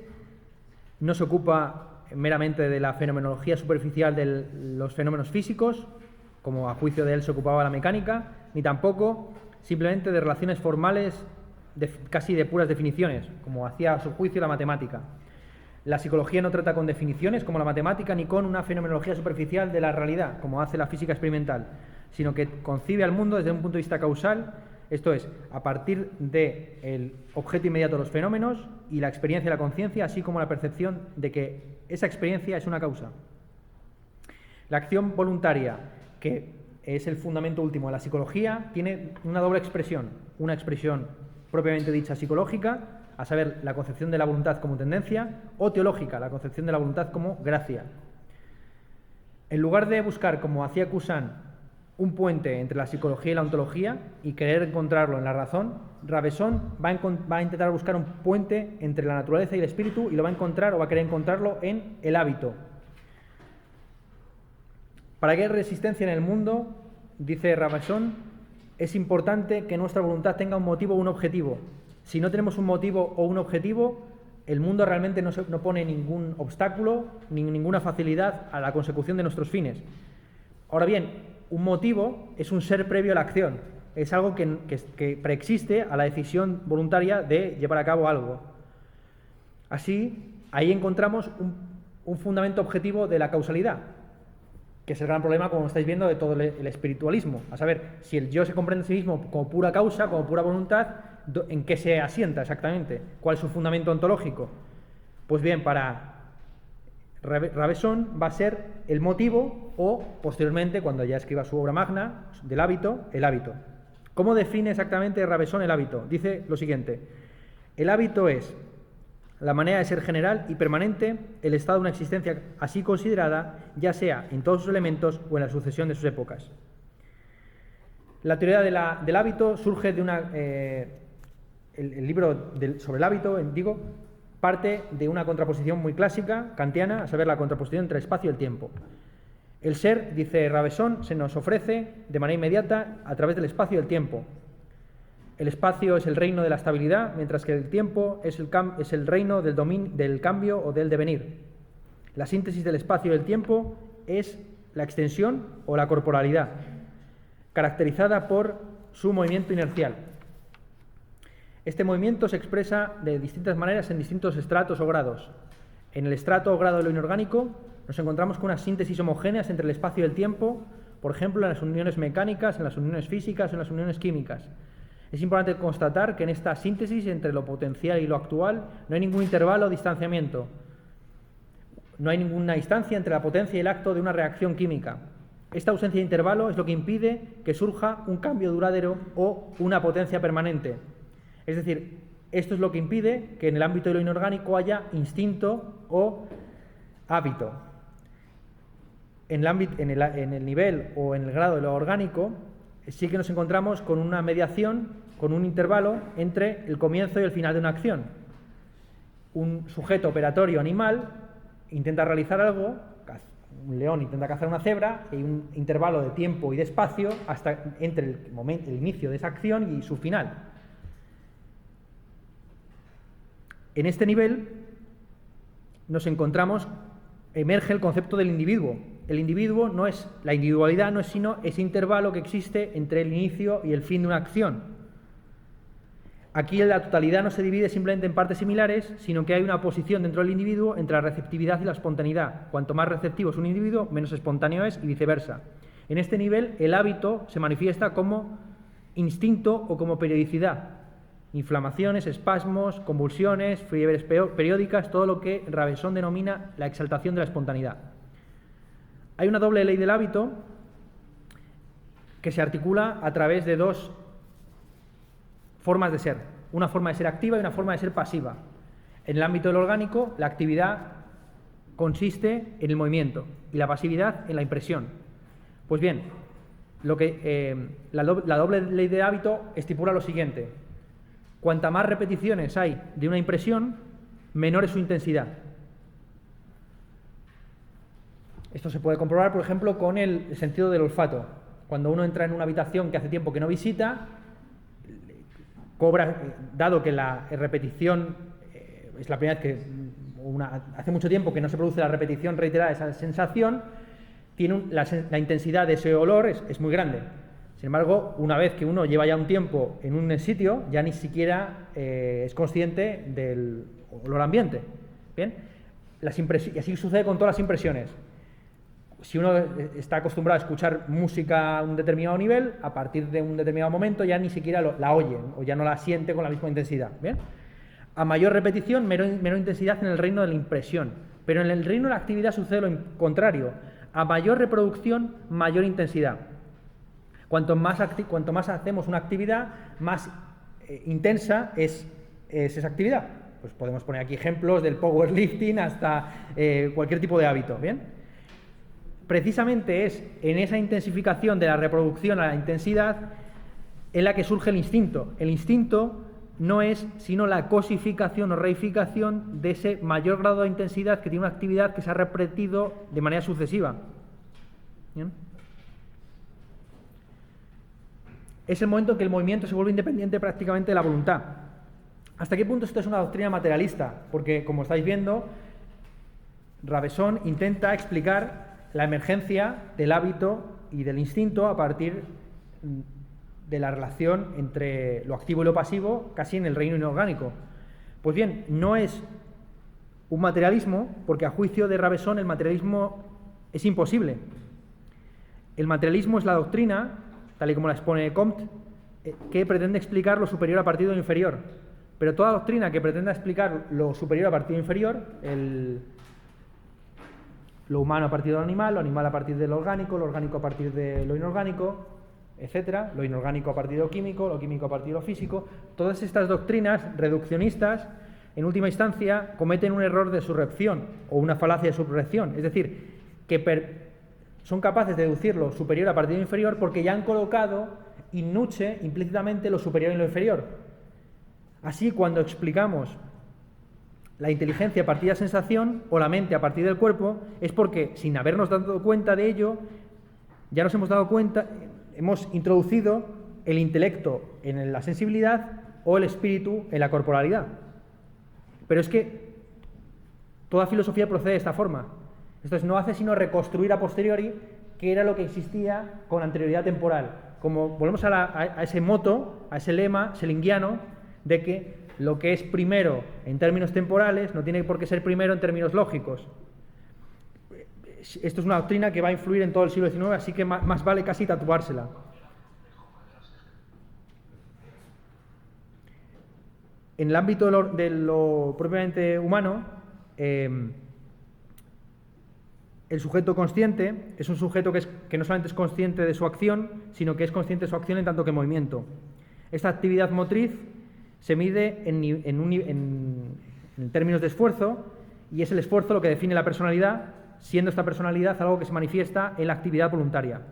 no se ocupa meramente de la fenomenología superficial de los fenómenos físicos, como a juicio de él se ocupaba la mecánica, ni tampoco simplemente de relaciones formales casi de puras definiciones, como hacía a su juicio la matemática. La psicología no trata con definiciones como la matemática ni con una fenomenología superficial de la realidad, como hace la física experimental, sino que concibe al mundo desde un punto de vista causal, esto es, a partir del objeto inmediato de los fenómenos y la experiencia de la conciencia, así como la percepción de que esa experiencia es una causa. La acción voluntaria, que es el fundamento último de la psicología, tiene una doble expresión, una expresión propiamente dicha psicológica, a saber, la concepción de la voluntad como tendencia, o teológica, la concepción de la voluntad como gracia. En lugar de buscar, como hacía Cousin, un puente entre la psicología y la ontología y querer encontrarlo en la razón, Rabesson va a intentar buscar un puente entre la naturaleza y el espíritu y lo va a encontrar o va a querer encontrarlo en el hábito. Para que haya resistencia en el mundo, dice Rabesson, es importante que nuestra voluntad tenga un motivo o un objetivo. Si no tenemos un motivo o un objetivo, el mundo realmente no pone ningún obstáculo ni ninguna facilidad a la consecución de nuestros fines. Ahora bien, un motivo es un ser previo a la acción, es algo que preexiste a la decisión voluntaria de llevar a cabo algo. Así, ahí encontramos un fundamento objetivo de la causalidad, que es el gran problema, como estáis viendo, de todo el espiritualismo. A saber, si el yo se comprende a sí mismo como pura causa, como pura voluntad, ¿en qué se asienta exactamente? ¿Cuál es su fundamento ontológico? Pues bien, para Rabesson va a ser el motivo o, posteriormente, cuando ya escriba su obra magna del hábito, el hábito. ¿Cómo define exactamente Rabesson el hábito? Dice lo siguiente: el hábito es la manera de ser general y permanente, el estado de una existencia así considerada, ya sea en todos sus elementos o en la sucesión de sus épocas. La teoría del hábito surge de el libro sobre el hábito, parte de una contraposición muy clásica, kantiana, a saber, la contraposición entre el espacio y el tiempo. El ser, dice Raveson, se nos ofrece de manera inmediata a través del espacio y el tiempo. El espacio es el reino de la estabilidad, mientras que el tiempo es el reino del cambio o del devenir. La síntesis del espacio y del tiempo es la extensión o la corporalidad, caracterizada por su movimiento inercial. Este movimiento se expresa de distintas maneras en distintos estratos o grados. En el estrato o grado de lo inorgánico nos encontramos con unas síntesis homogéneas entre el espacio y el tiempo, por ejemplo, en las uniones mecánicas, en las uniones físicas o en las uniones químicas. Es importante constatar que en esta síntesis entre lo potencial y lo actual no hay ningún intervalo o distanciamiento. No hay ninguna distancia entre la potencia y el acto de una reacción química. Esta ausencia de intervalo es lo que impide que surja un cambio duradero o una potencia permanente. Es decir, esto es lo que impide que en el ámbito de lo inorgánico haya instinto o hábito. En el nivel o en el grado de lo orgánico sí que nos encontramos con una mediación, con un intervalo entre el comienzo y el final de una acción. Un sujeto operatorio animal intenta realizar algo, un león intenta cazar una cebra, y hay un intervalo de tiempo y de espacio entre el inicio de esa acción y su final. En este nivel emerge el concepto del individuo. La individualidad no es sino ese intervalo que existe entre el inicio y el fin de una acción. Aquí la totalidad no se divide simplemente en partes similares, sino que hay una oposición dentro del individuo entre la receptividad y la espontaneidad. Cuanto más receptivo es un individuo, menos espontáneo es y viceversa. En este nivel, el hábito se manifiesta como instinto o como periodicidad. Inflamaciones, espasmos, convulsiones, fiebres periódicas, todo lo que Raveson denomina la exaltación de la espontaneidad. Hay una doble ley del hábito que se articula a través de dos formas de ser. Una forma de ser activa y una forma de ser pasiva. En el ámbito del orgánico, la actividad consiste en el movimiento y la pasividad en la impresión. Pues bien, la doble ley del hábito estipula lo siguiente. Cuanta más repeticiones hay de una impresión, menor es su intensidad. Esto se puede comprobar, por ejemplo, con el sentido del olfato. Cuando uno entra en una habitación que hace tiempo que no visita, dado que la repetición es la primera vez que hace mucho tiempo que no se produce la repetición reiterada de esa sensación, la intensidad de ese olor es muy grande. Sin embargo, una vez que uno lleva ya un tiempo en un sitio, ya ni siquiera es consciente del olor ambiente. ¿Bien? Y así sucede con todas las impresiones. Si uno está acostumbrado a escuchar música a un determinado nivel, a partir de un determinado momento ya ni siquiera la oye o ya no la siente con la misma intensidad. ¿Bien? A mayor repetición, menor intensidad en el reino de la impresión. Pero en el reino de la actividad sucede lo contrario. A mayor reproducción, mayor intensidad. Cuanto más hacemos una actividad, más intensa es esa actividad. Pues podemos poner aquí ejemplos del powerlifting hasta cualquier tipo de hábito. ¿Bien? Precisamente es en esa intensificación de la reproducción a la intensidad en la que surge el instinto. El instinto no es sino la cosificación o reificación de ese mayor grado de intensidad que tiene una actividad que se ha repetido de manera sucesiva. ¿Bien? Es el momento en que el movimiento se vuelve independiente prácticamente de la voluntad. ¿Hasta qué punto esto es una doctrina materialista? Porque, como estáis viendo, Raveson intenta explicar la emergencia del hábito y del instinto a partir de la relación entre lo activo y lo pasivo, casi en el reino inorgánico. Pues bien, no es un materialismo, porque a juicio de Raveson el materialismo es imposible. El materialismo es la doctrina, tal y como la expone Comte, que pretende explicar lo superior a partir de lo inferior. Pero toda doctrina que pretenda explicar lo superior a partir de lo inferior, lo humano a partir de lo animal a partir de lo orgánico a partir de lo inorgánico, etcétera, lo inorgánico a partir de lo químico a partir de lo físico, todas estas doctrinas reduccionistas, en última instancia, cometen un error de surrección o una falacia de surrección, es decir, que son capaces de deducir lo superior a partir de lo inferior porque ya han colocado in nuce implícitamente lo superior y lo inferior. Así, cuando explicamos la inteligencia a partir de la sensación o la mente a partir del cuerpo, es porque, sin habernos dado cuenta de ello, ya nos hemos dado cuenta, hemos introducido el intelecto en la sensibilidad o el espíritu en la corporalidad. Pero es que toda filosofía procede de esta forma. Entonces no hace sino reconstruir a posteriori qué era lo que existía con anterioridad temporal. Como volvemos a ese moto, a ese lema selinguiano de que lo que es primero en términos temporales no tiene por qué ser primero en términos lógicos. Esto es una doctrina que va a influir en todo el siglo XIX, así que más vale casi tatuársela. En el ámbito de lo propiamente humano, el sujeto consciente es un sujeto que no solamente es consciente de su acción, sino que es consciente de su acción en tanto que movimiento. Esta actividad motriz se mide en términos de esfuerzo, y es el esfuerzo lo que define la personalidad, siendo esta personalidad algo que se manifiesta en la actividad voluntaria.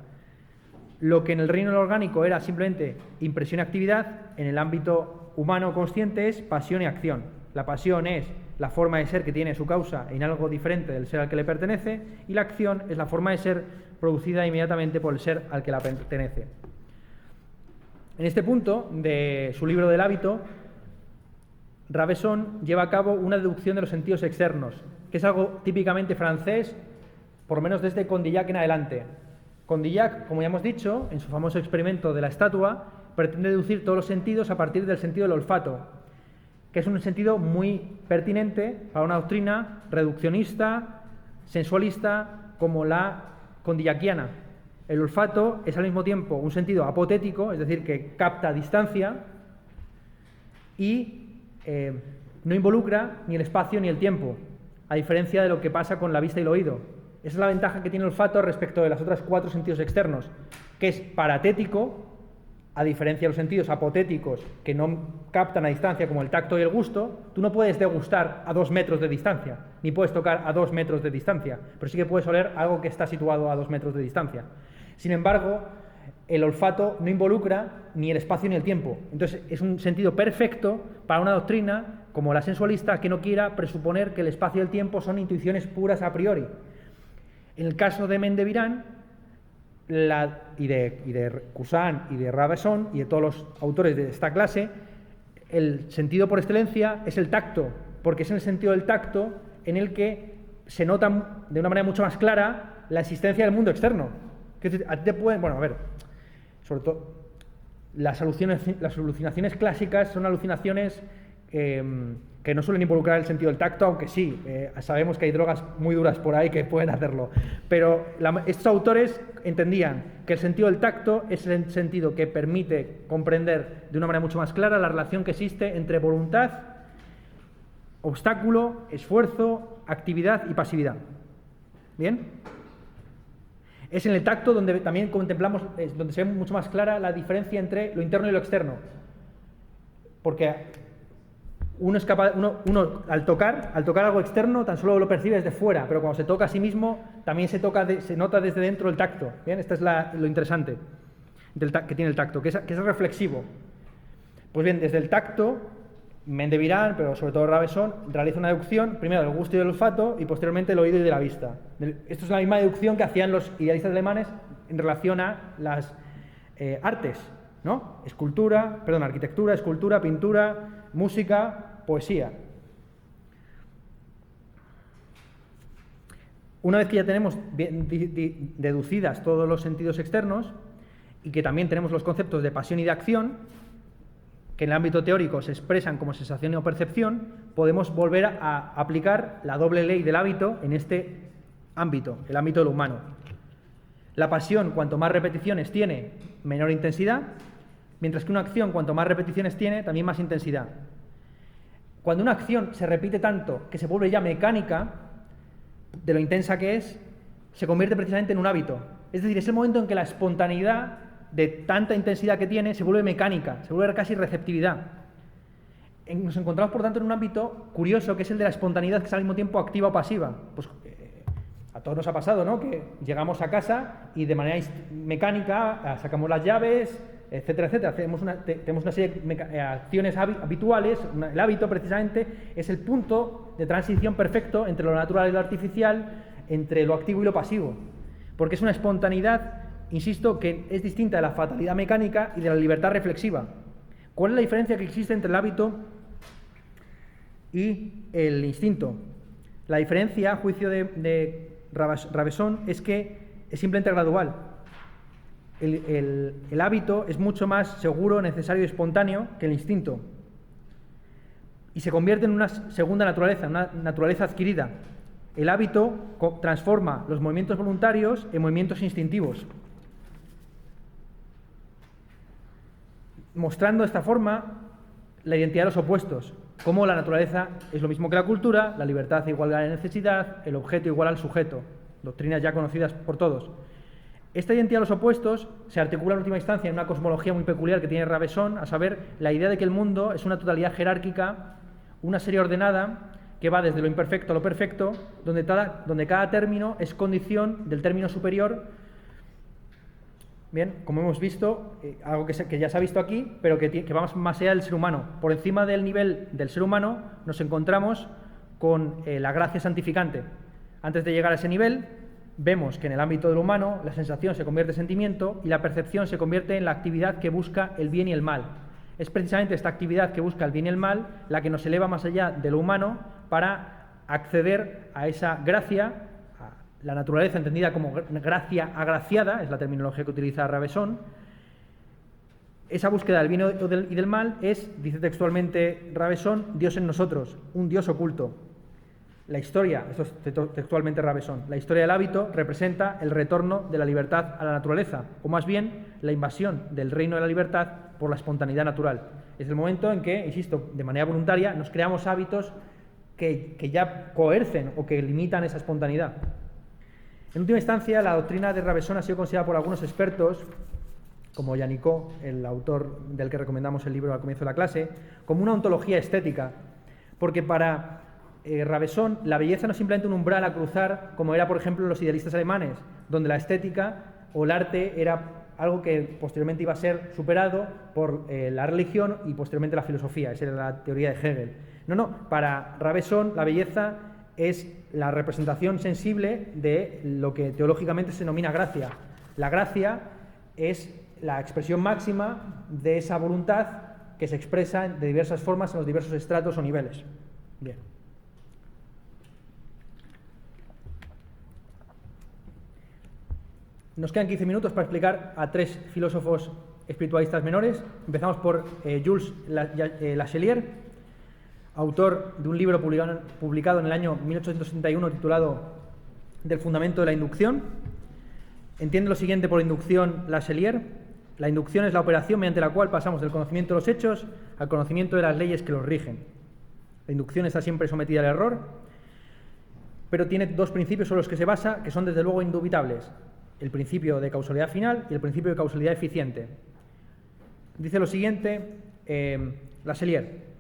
Lo que en el reino del orgánico era simplemente impresión y actividad, en el ámbito humano consciente es pasión y acción. La pasión es la forma de ser que tiene su causa en algo diferente del ser al que le pertenece, y la acción es la forma de ser producida inmediatamente por el ser al que la pertenece. En este punto de su libro del hábito, Raveson lleva a cabo una deducción de los sentidos externos, que es algo típicamente francés, por lo menos desde Condillac en adelante. Condillac, como ya hemos dicho, en su famoso experimento de la estatua, pretende deducir todos los sentidos a partir del sentido del olfato, que es un sentido muy pertinente para una doctrina reduccionista, sensualista, como la condillackiana. El olfato es al mismo tiempo un sentido apotético, es decir, que capta distancia, y no involucra ni el espacio ni el tiempo, a diferencia de lo que pasa con la vista y el oído. Esa es la ventaja que tiene el olfato respecto de los otros 4 sentidos externos, que es paratético, a diferencia de los sentidos apotéticos que no captan a distancia, como el tacto y el gusto. Tú no puedes degustar a 2 metros de distancia, ni puedes tocar a 2 metros de distancia, pero sí que puedes oler algo que está situado a 2 metros de distancia. Sin embargo, el olfato no involucra ni el espacio ni el tiempo. Entonces, es un sentido perfecto para una doctrina como la sensualista, que no quiera presuponer que el espacio y el tiempo son intuiciones puras a priori. En el caso de Mendevirán y de Cousin y de Raveson y de todos los autores de esta clase, el sentido por excelencia es el tacto, porque es en el sentido del tacto en el que se nota de una manera mucho más clara la existencia del mundo externo. Que a ti te pueden, bueno, a ver, sobre todo las alucinaciones clásicas son alucinaciones que no suelen involucrar el sentido del tacto, aunque sí, sabemos que hay drogas muy duras por ahí que pueden hacerlo. Pero estos autores entendían que el sentido del tacto es el sentido que permite comprender de una manera mucho más clara la relación que existe entre voluntad, obstáculo, esfuerzo, actividad y pasividad. ¿Bien? Es en el tacto donde también contemplamos, donde se ve mucho más clara la diferencia entre lo interno y lo externo. Porque uno es capaz, uno al tocar algo externo tan solo lo percibe desde fuera, pero cuando se toca a sí mismo también se nota desde dentro el tacto. ¿Bien? Esto es lo interesante que tiene el tacto, que es reflexivo. Pues bien, desde el tacto, Mendevirán, pero sobre todo Raveson, realiza una deducción, primero del gusto y del olfato, y posteriormente del oído y de la vista. Esto es la misma deducción que hacían los idealistas alemanes en relación a las artes, ¿no? Arquitectura, escultura, pintura, música, poesía. Una vez que ya tenemos deducidas todos los sentidos externos y que también tenemos los conceptos de pasión y de acción, que en el ámbito teórico se expresan como sensación o percepción, podemos volver a aplicar la doble ley del hábito en este ámbito, el ámbito de lo humano. La pasión, cuanto más repeticiones tiene, menor intensidad, mientras que una acción, cuanto más repeticiones tiene, también más intensidad. Cuando una acción se repite tanto que se vuelve ya mecánica, de lo intensa que es, se convierte precisamente en un hábito. Es decir, es el momento en que la espontaneidad de tanta intensidad que tiene se vuelve mecánica, se vuelve casi receptividad. Nos encontramos, por tanto, en un ámbito curioso, que es el de la espontaneidad, que es al mismo tiempo activa o pasiva. Pues a todos nos ha pasado, ¿no?, que llegamos a casa y de manera mecánica sacamos las llaves, etcétera, etcétera. Tenemos una serie de acciones habituales. El hábito, precisamente, es el punto de transición perfecto entre lo natural y lo artificial, entre lo activo y lo pasivo. Porque es una espontaneidad, insisto, que es distinta de la fatalidad mecánica y de la libertad reflexiva. ¿Cuál es la diferencia que existe entre el hábito y el instinto? La diferencia, a juicio de Raveson, es que es simplemente gradual. El hábito es mucho más seguro, necesario y espontáneo que el instinto. Y se convierte en una segunda naturaleza, una naturaleza adquirida. El hábito transforma los movimientos voluntarios en movimientos instintivos, mostrando de esta forma la identidad de los opuestos, como la naturaleza es lo mismo que la cultura, la libertad igual a la necesidad, el objeto igual al sujeto, doctrinas ya conocidas por todos. Esta identidad de los opuestos se articula en última instancia en una cosmología muy peculiar que tiene Raveson, a saber, la idea de que el mundo es una totalidad jerárquica, una serie ordenada que va desde lo imperfecto a lo perfecto, donde cada término es condición del término superior. Bien, como hemos visto, algo que ya se ha visto aquí, pero que va más allá del ser humano. Por encima del nivel del ser humano nos encontramos con la gracia santificante. Antes de llegar a ese nivel, vemos que en el ámbito del humano la sensación se convierte en sentimiento y la percepción se convierte en la actividad que busca el bien y el mal. Es precisamente esta actividad que busca el bien y el mal la que nos eleva más allá de lo humano para acceder a esa gracia, la naturaleza entendida como gracia agraciada, es la terminología que utiliza Raveson. Esa búsqueda del bien y del mal es, dice textualmente Raveson, Dios en nosotros, un Dios oculto. La historia, esto es textualmente Raveson, la historia del hábito representa el retorno de la libertad a la naturaleza, o más bien la invasión del reino de la libertad por la espontaneidad natural. Es el momento en que, insisto, de manera voluntaria nos creamos hábitos que ya coercen o que limitan esa espontaneidad. En última instancia, la doctrina de Raveson ha sido considerada por algunos expertos, como Janicot, el autor del que recomendamos el libro al comienzo de la clase, como una ontología estética, porque para Raveson la belleza no es simplemente un umbral a cruzar, como era, por ejemplo, los idealistas alemanes, donde la estética o el arte era algo que posteriormente iba a ser superado por la religión y posteriormente la filosofía. Esa era la teoría de Hegel. No, para Raveson la belleza es la representación sensible de lo que teológicamente se denomina gracia. La gracia es la expresión máxima de esa voluntad que se expresa de diversas formas en los diversos estratos o niveles. Bien. Nos quedan 15 minutos para explicar a tres filósofos espiritualistas menores. Empezamos por Jules Lachelier, autor de un libro publicado en el año 1861 titulado Del fundamento de la inducción. Entiende lo siguiente por inducción Lachelier: la inducción es la operación mediante la cual pasamos del conocimiento de los hechos al conocimiento de las leyes que los rigen. La inducción está siempre sometida al error, pero tiene dos principios sobre los que se basa, que son desde luego indubitables: el principio de causalidad final y el principio de causalidad eficiente. Dice lo siguiente Lachelier: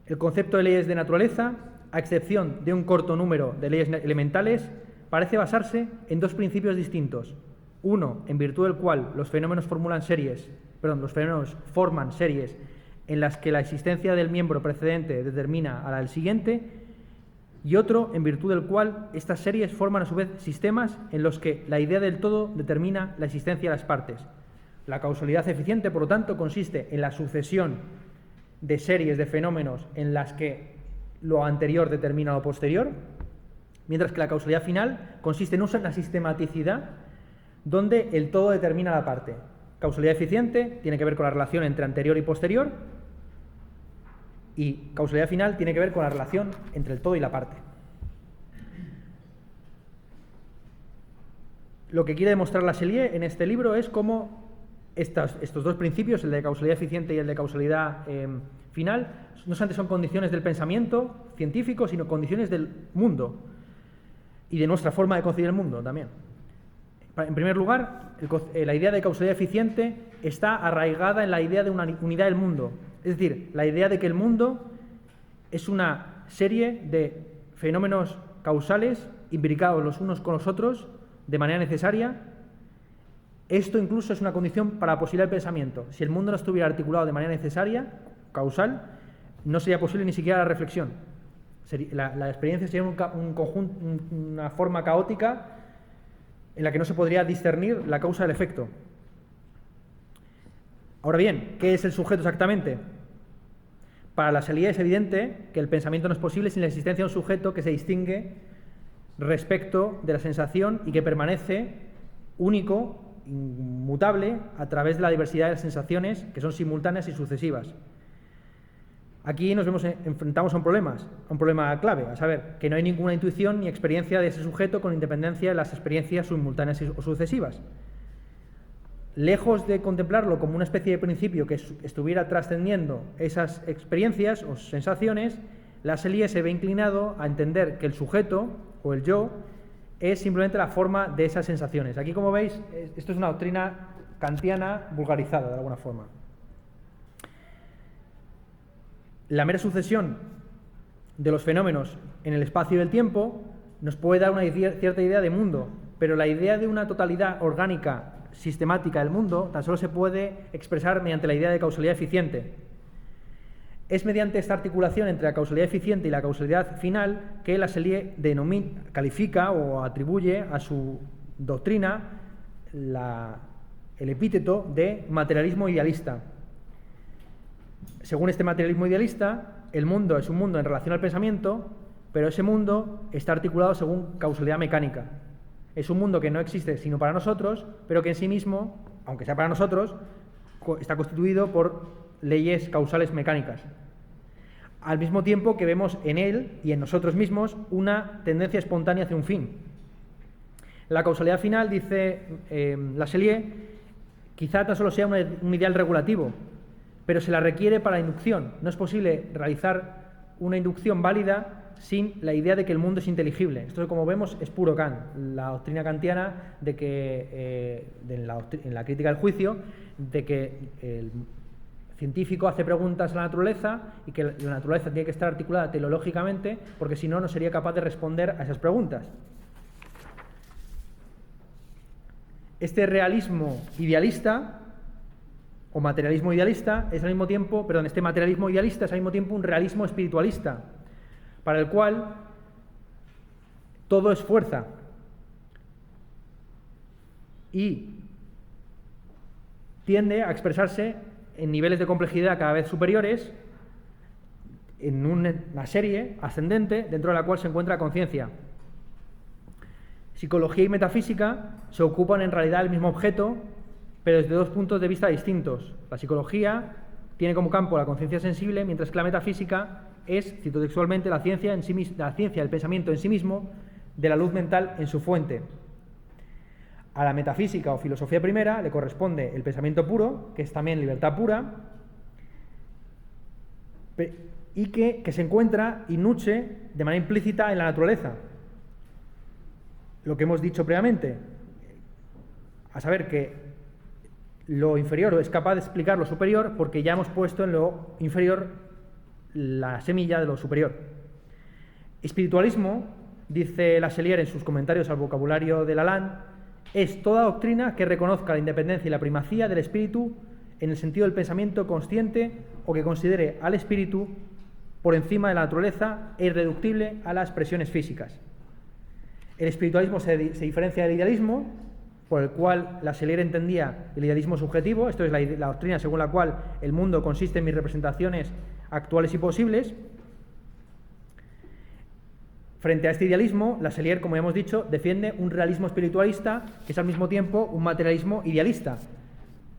el concepto de leyes de naturaleza, a excepción de un corto número de leyes elementales, parece basarse en dos principios distintos. Uno, en virtud del cual los fenómenos forman series en las que la existencia del miembro precedente determina a la del siguiente, y otro, en virtud del cual estas series forman a su vez sistemas en los que la idea del todo determina la existencia de las partes. La causalidad eficiente, por lo tanto, consiste en la sucesión de series de fenómenos en las que lo anterior determina lo posterior, mientras que la causalidad final consiste en una sistematicidad donde el todo determina la parte. Causalidad eficiente tiene que ver con la relación entre anterior y posterior, y causalidad final tiene que ver con la relación entre el todo y la parte. Lo que quiere demostrar Lachelier en este libro es cómo estos dos principios, el de causalidad eficiente y el de causalidad final, no solamente son condiciones del pensamiento científico, sino condiciones del mundo y de nuestra forma de concebir el mundo también. En primer lugar, la idea de causalidad eficiente está arraigada en la idea de una unidad del mundo, es decir, la idea de que el mundo es una serie de fenómenos causales imbricados los unos con los otros de manera necesaria Esto incluso es una condición para la posibilidad del pensamiento. Si el mundo no estuviera articulado de manera necesaria, causal, no sería posible ni siquiera la reflexión. La experiencia sería un conjunto, una forma caótica en la que no se podría discernir la causa del efecto. Ahora bien, ¿qué es el sujeto exactamente? Para la salida es evidente que el pensamiento no es posible sin la existencia de un sujeto que se distingue respecto de la sensación y que permanece único, inmutable, a través de la diversidad de las sensaciones que son simultáneas y sucesivas. Aquí enfrentamos a un problema clave, a saber, que no hay ninguna intuición ni experiencia de ese sujeto con independencia de las experiencias simultáneas o sucesivas. Lejos de contemplarlo como una especie de principio que estuviera trascendiendo esas experiencias o sensaciones, Lassalle se ve inclinado a entender que el sujeto o el yo es simplemente la forma de esas sensaciones. Aquí, como veis, esto es una doctrina kantiana vulgarizada de alguna forma. La mera sucesión de los fenómenos en el espacio y el tiempo nos puede dar una cierta idea de mundo, pero la idea de una totalidad orgánica sistemática del mundo tan solo se puede expresar mediante la idea de causalidad eficiente. Es mediante esta articulación entre la causalidad eficiente y la causalidad final que Lassalle califica o atribuye a su doctrina el epíteto de materialismo idealista. Según este materialismo idealista, el mundo es un mundo en relación al pensamiento, pero ese mundo está articulado según causalidad mecánica. Es un mundo que no existe sino para nosotros, pero que en sí mismo, aunque sea para nosotros, está constituido por leyes causales mecánicas. Al mismo tiempo que vemos en él y en nosotros mismos una tendencia espontánea hacia un fin. La causalidad final, dice Lassalle, quizá tan solo sea un ideal regulativo, pero se la requiere para la inducción. No es posible realizar una inducción válida sin la idea de que el mundo es inteligible. Esto, como vemos, es puro Kant. La doctrina kantiana de que, en la crítica del juicio, de que el científico hace preguntas a la naturaleza y que la naturaleza tiene que estar articulada teleológicamente, porque si no, no sería capaz de responder a esas preguntas. Este realismo idealista o materialismo idealista es al mismo tiempo, este materialismo idealista es al mismo tiempo un realismo espiritualista, para el cual todo es fuerza y tiende a expresarse en niveles de complejidad cada vez superiores, en una serie ascendente dentro de la cual se encuentra la conciencia. Psicología y metafísica se ocupan en realidad del mismo objeto, pero desde dos puntos de vista distintos. La psicología tiene como campo la conciencia sensible, mientras que la metafísica es, cito textualmente, la ciencia del pensamiento en sí mismo, de la luz mental en su fuente. A la metafísica o filosofía primera le corresponde el pensamiento puro, que es también libertad pura, y que se encuentra y nutre de manera implícita en la naturaleza. Lo que hemos dicho previamente, a saber que lo inferior es capaz de explicar lo superior porque ya hemos puesto en lo inferior la semilla de lo superior. Espiritualismo, dice Lassalle en sus comentarios al vocabulario de Lalande, es toda doctrina que reconozca la independencia y la primacía del espíritu en el sentido del pensamiento consciente o que considere al espíritu por encima de la naturaleza e irreductible a las presiones físicas. El espiritualismo se diferencia del idealismo, por el cual Lassalle entendía el idealismo subjetivo, esto es la doctrina según la cual el mundo consiste en mis representaciones actuales y posibles. Frente a este idealismo, Lassalle, como ya hemos dicho, defiende un realismo espiritualista que es al mismo tiempo un materialismo idealista.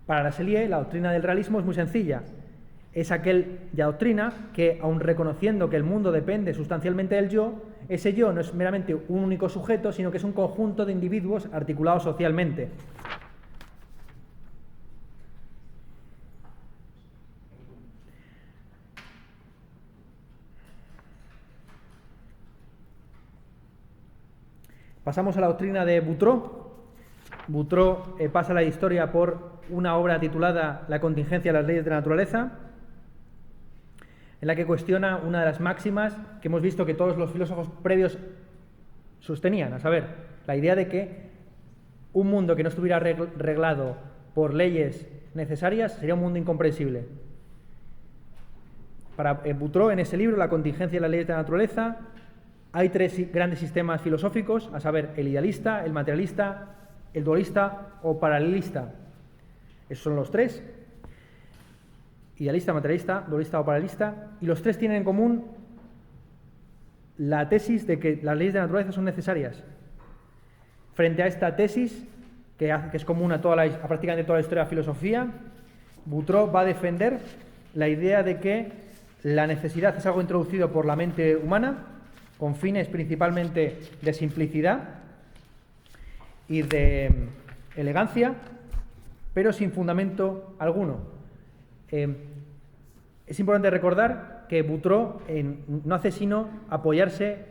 Para Lassalle, la doctrina del realismo es muy sencilla. Es aquella doctrina que, aun reconociendo que el mundo depende sustancialmente del yo, ese yo no es meramente un único sujeto, sino que es un conjunto de individuos articulados socialmente. Pasamos a la doctrina de Boutros. Boutros pasa la historia por una obra titulada La contingencia de las leyes de la naturaleza, en la que cuestiona una de las máximas que hemos visto que todos los filósofos previos sostenían, a saber, la idea de que un mundo que no estuviera reglado por leyes necesarias sería un mundo incomprensible. Para Boutros, en ese libro, La contingencia y las leyes de la naturaleza, hay tres grandes sistemas filosóficos, a saber, el idealista, el materialista, el dualista o paralelista. Esos son los tres: idealista, materialista, dualista o paralelista, y los tres tienen en común la tesis de que las leyes de la naturaleza son necesarias. Frente a esta tesis, que es común a prácticamente toda la historia de la filosofía, Boutros va a defender la idea de que la necesidad es algo introducido por la mente humana, con fines principalmente de simplicidad y de elegancia, pero sin fundamento alguno. Es importante recordar que Boutros no hace sino apoyarse,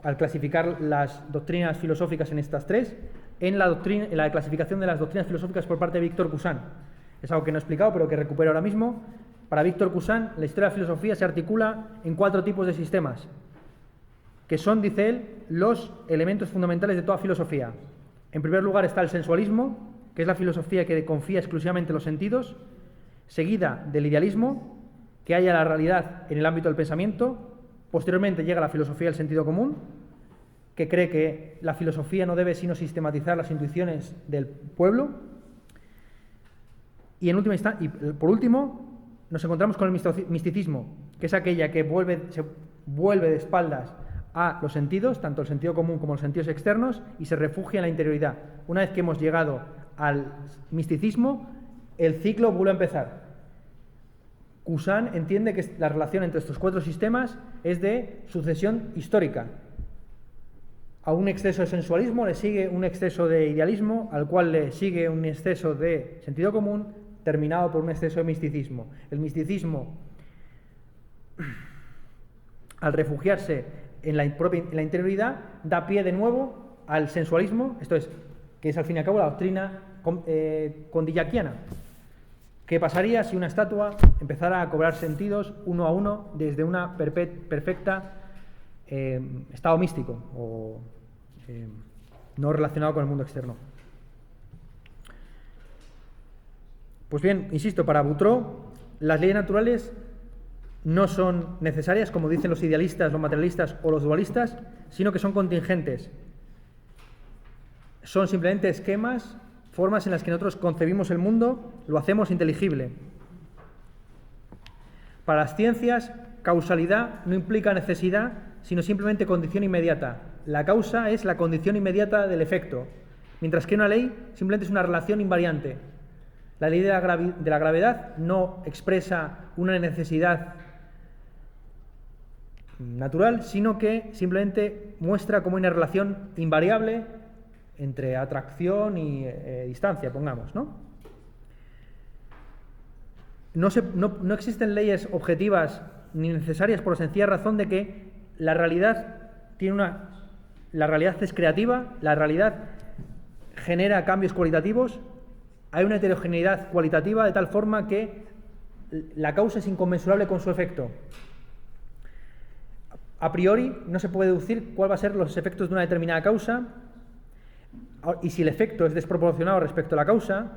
al clasificar las doctrinas filosóficas en estas tres, en la clasificación de las doctrinas filosóficas por parte de Victor Cousin. Es algo que no he explicado, pero que recupero ahora mismo. Para Victor Cousin, la historia de la filosofía se articula en 4 tipos de sistemas, que son, dice él, los elementos fundamentales de toda filosofía. En primer lugar está el sensualismo, que es la filosofía que confía exclusivamente en los sentidos, seguida del idealismo, que halla la realidad en el ámbito del pensamiento. Posteriormente llega la filosofía del sentido común, que cree que la filosofía no debe sino sistematizar las intuiciones del pueblo. Y en última instancia, y por último, nos encontramos con el misticismo, que es aquella que se vuelve de espaldas a los sentidos, tanto el sentido común como los sentidos externos, y se refugia en la interioridad. Una vez que hemos llegado al misticismo, el ciclo vuelve a empezar. Cousin entiende que la relación entre estos 4 sistemas es de sucesión histórica. A un exceso de sensualismo le sigue un exceso de idealismo, al cual le sigue un exceso de sentido común, terminado por un exceso de misticismo. El misticismo, al refugiarse en la interioridad, da pie de nuevo al sensualismo, esto es, que es al fin y al cabo la doctrina condillaquiana. ¿Qué pasaría si una estatua empezara a cobrar sentidos uno a uno desde una perfecta estado místico o no relacionado con el mundo externo? Pues bien, insisto, para Boutros las leyes naturales no son necesarias, como dicen los idealistas, los materialistas o los dualistas, sino que son contingentes. Son simplemente esquemas, formas en las que nosotros concebimos el mundo, lo hacemos inteligible. Para las ciencias, causalidad no implica necesidad, sino simplemente condición inmediata. La causa es la condición inmediata del efecto, mientras que una ley simplemente es una relación invariante. La ley de la gravedad no expresa una necesidad natural, sino que simplemente muestra como una relación invariable entre atracción y distancia, pongamos, ¿no? No existen leyes objetivas ni necesarias por la sencilla razón de que la realidad es creativa, la realidad genera cambios cualitativos, hay una heterogeneidad cualitativa de tal forma que la causa es inconmensurable con su efecto. A priori no se puede deducir cuál va a ser los efectos de una determinada causa, y si el efecto es desproporcionado respecto a la causa,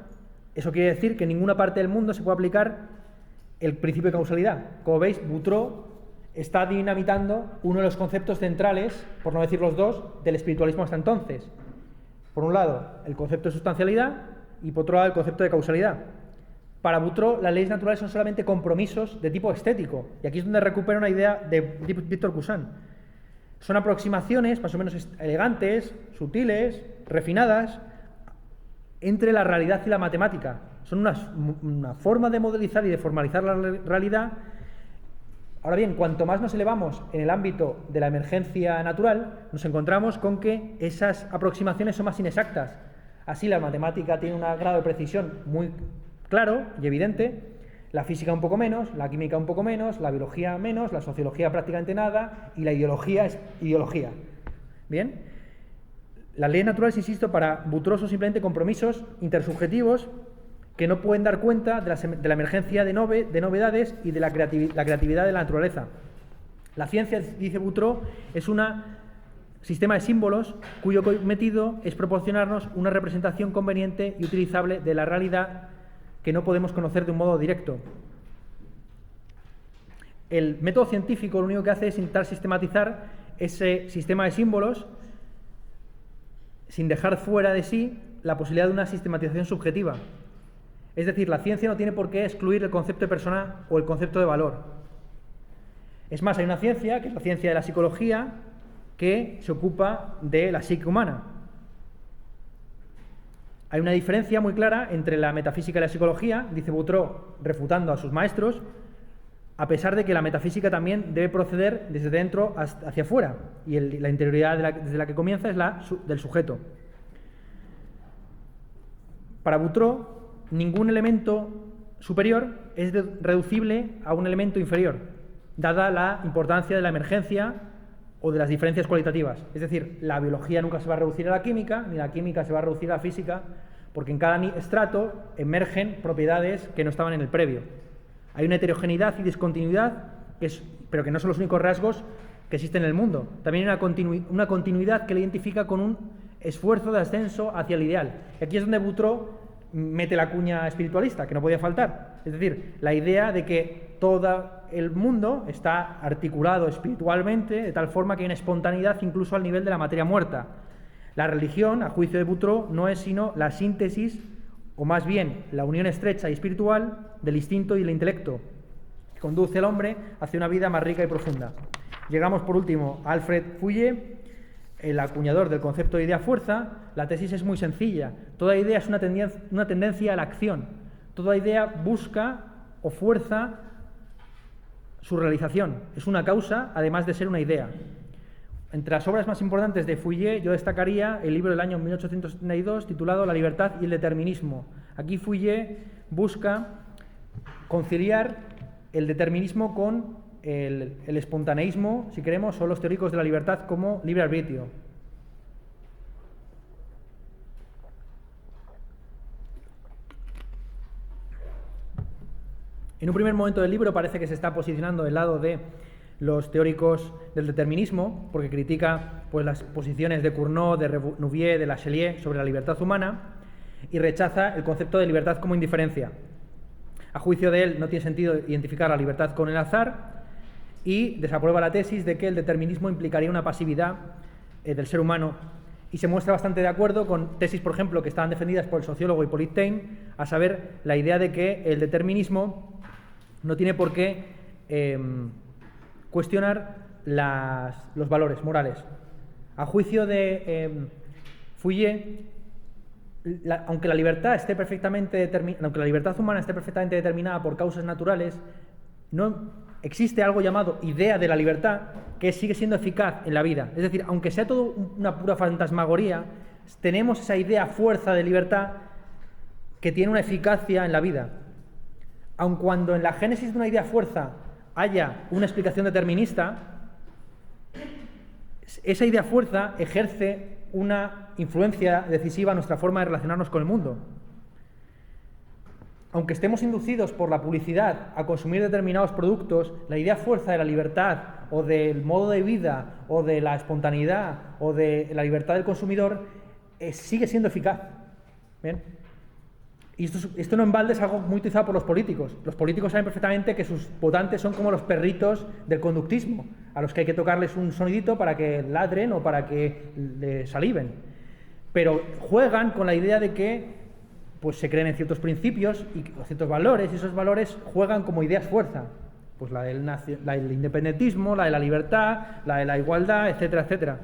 eso quiere decir que en ninguna parte del mundo se puede aplicar el principio de causalidad. Como veis, Boutros está dinamitando uno de los conceptos centrales, por no decir los dos, del espiritualismo hasta entonces. Por un lado, el concepto de sustancialidad y por otro lado, el concepto de causalidad. Para Boutros, las leyes naturales son solamente compromisos de tipo estético, y aquí es donde recupera una idea de Victor Cousin. Son aproximaciones más o menos elegantes, sutiles, refinadas, entre la realidad y la matemática. Son una forma de modelizar y de formalizar la realidad. Ahora bien, cuanto más nos elevamos en el ámbito de la emergencia natural, nos encontramos con que esas aproximaciones son más inexactas. Así, la matemática tiene un grado de precisión muy claro y evidente, la física un poco menos, la química un poco menos, la biología menos, la sociología prácticamente nada, y la ideología es ideología. Bien, las leyes naturales, insisto, para Boutros son simplemente compromisos intersubjetivos que no pueden dar cuenta de la emergencia de novedades y de la creatividad de la naturaleza. La ciencia, dice Boutros, es una sistema de símbolos cuyo cometido es proporcionarnos una representación conveniente y utilizable de la realidad que no podemos conocer de un modo directo. El método científico lo único que hace es intentar sistematizar ese sistema de símbolos sin dejar fuera de sí la posibilidad de una sistematización subjetiva. Es decir, la ciencia no tiene por qué excluir el concepto de persona o el concepto de valor. Es más, hay una ciencia, que es la ciencia de la psicología, que se ocupa de la psique humana. Hay una diferencia muy clara entre la metafísica y la psicología, dice Boutreau, refutando a sus maestros, a pesar de que la metafísica también debe proceder desde dentro hacia afuera, y la interioridad desde la que comienza es la del sujeto. Para Boutreau, ningún elemento superior es reducible a un elemento inferior, dada la importancia de la emergencia o de las diferencias cualitativas. Es decir, la biología nunca se va a reducir a la química, ni la química se va a reducir a la física, porque en cada estrato emergen propiedades que no estaban en el previo. Hay una heterogeneidad y discontinuidad, pero que no son los únicos rasgos que existen en el mundo. También hay una continuidad que le identifica con un esfuerzo de ascenso hacia el ideal. Y aquí es donde Boutreau mete la cuña espiritualista, que no podía faltar. Es decir, la idea de que todo el mundo está articulado espiritualmente de tal forma que hay una espontaneidad incluso al nivel de la materia muerta. La religión, a juicio de Boutreau, no es sino la síntesis, o más bien la unión estrecha y espiritual del instinto y el intelecto, que conduce al hombre hacia una vida más rica y profunda. Llegamos por último a Alfred Fouillet, el acuñador del concepto de idea-fuerza. La tesis es muy sencilla. Toda idea es una tendencia a la acción. Toda idea busca o fuerza su realización. Es una causa, además de ser una idea. Entre las obras más importantes de Fouillet, yo destacaría el libro del año 1872 titulado La libertad y el determinismo. Aquí Fouillet busca conciliar el determinismo con el espontaneísmo, si queremos, o los teóricos de la libertad como libre arbitrio. En un primer momento del libro parece que se está posicionando del lado de los teóricos del determinismo, porque critica pues, las posiciones de Cournot, de Renouvier, de Lachelier sobre la libertad humana, y rechaza el concepto de libertad como indiferencia. A juicio de él, no tiene sentido identificar la libertad con el azar, y desaprueba la tesis de que el determinismo implicaría una pasividad del ser humano, y se muestra bastante de acuerdo con tesis, por ejemplo, que estaban defendidas por el sociólogo Hippolyte Taine, a saber, la idea de que el determinismo no tiene por qué cuestionar los valores morales. A juicio de Fouillet, aunque la libertad humana esté perfectamente determinada por causas naturales, no existe algo llamado idea de la libertad que sigue siendo eficaz en la vida. Es decir, aunque sea todo una pura fantasmagoría, tenemos esa idea fuerza de libertad que tiene una eficacia en la vida. Aun cuando en la génesis de una idea fuerza haya una explicación determinista, esa idea fuerza ejerce una influencia decisiva en nuestra forma de relacionarnos con el mundo. Aunque estemos inducidos por la publicidad a consumir determinados productos, la idea fuerza de la libertad o del modo de vida o de la espontaneidad o de la libertad del consumidor sigue siendo eficaz. ¿Bien? Y esto no en balde es algo muy utilizado por los políticos. Los políticos saben perfectamente que sus votantes son como los perritos del conductismo, a los que hay que tocarles un sonidito para que ladren o para que saliven. Pero juegan con la idea de que pues se creen en ciertos principios y ciertos valores, y esos valores juegan como ideas fuerza. Pues la del independentismo, la de la libertad, la de la igualdad, etcétera, etcétera.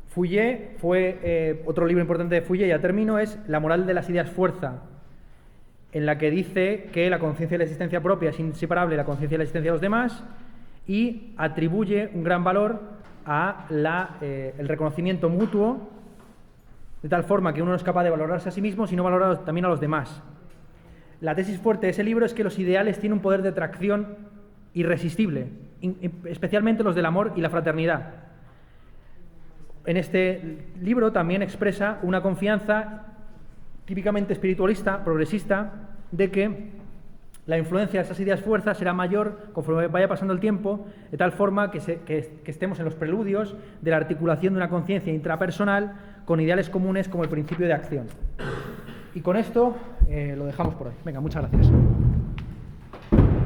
Fouillet fue, otro libro importante de Fouillet, ya termino, es La moral de las ideas fuerza, en la que dice que la conciencia de la existencia propia es inseparable de la conciencia de la existencia de los demás, y atribuye un gran valor a el reconocimiento mutuo, de tal forma que uno no es capaz de valorarse a sí mismo, sino valorar también a los demás. La tesis fuerte de ese libro es que los ideales tienen un poder de atracción irresistible, especialmente los del amor y la fraternidad. En este libro también expresa una confianza típicamente espiritualista, progresista, de que la influencia de esas ideas fuerza será mayor conforme vaya pasando el tiempo, de tal forma que estemos en los preludios de la articulación de una conciencia intrapersonal con ideales comunes como el principio de acción. Y con esto lo dejamos por hoy. Venga, muchas gracias.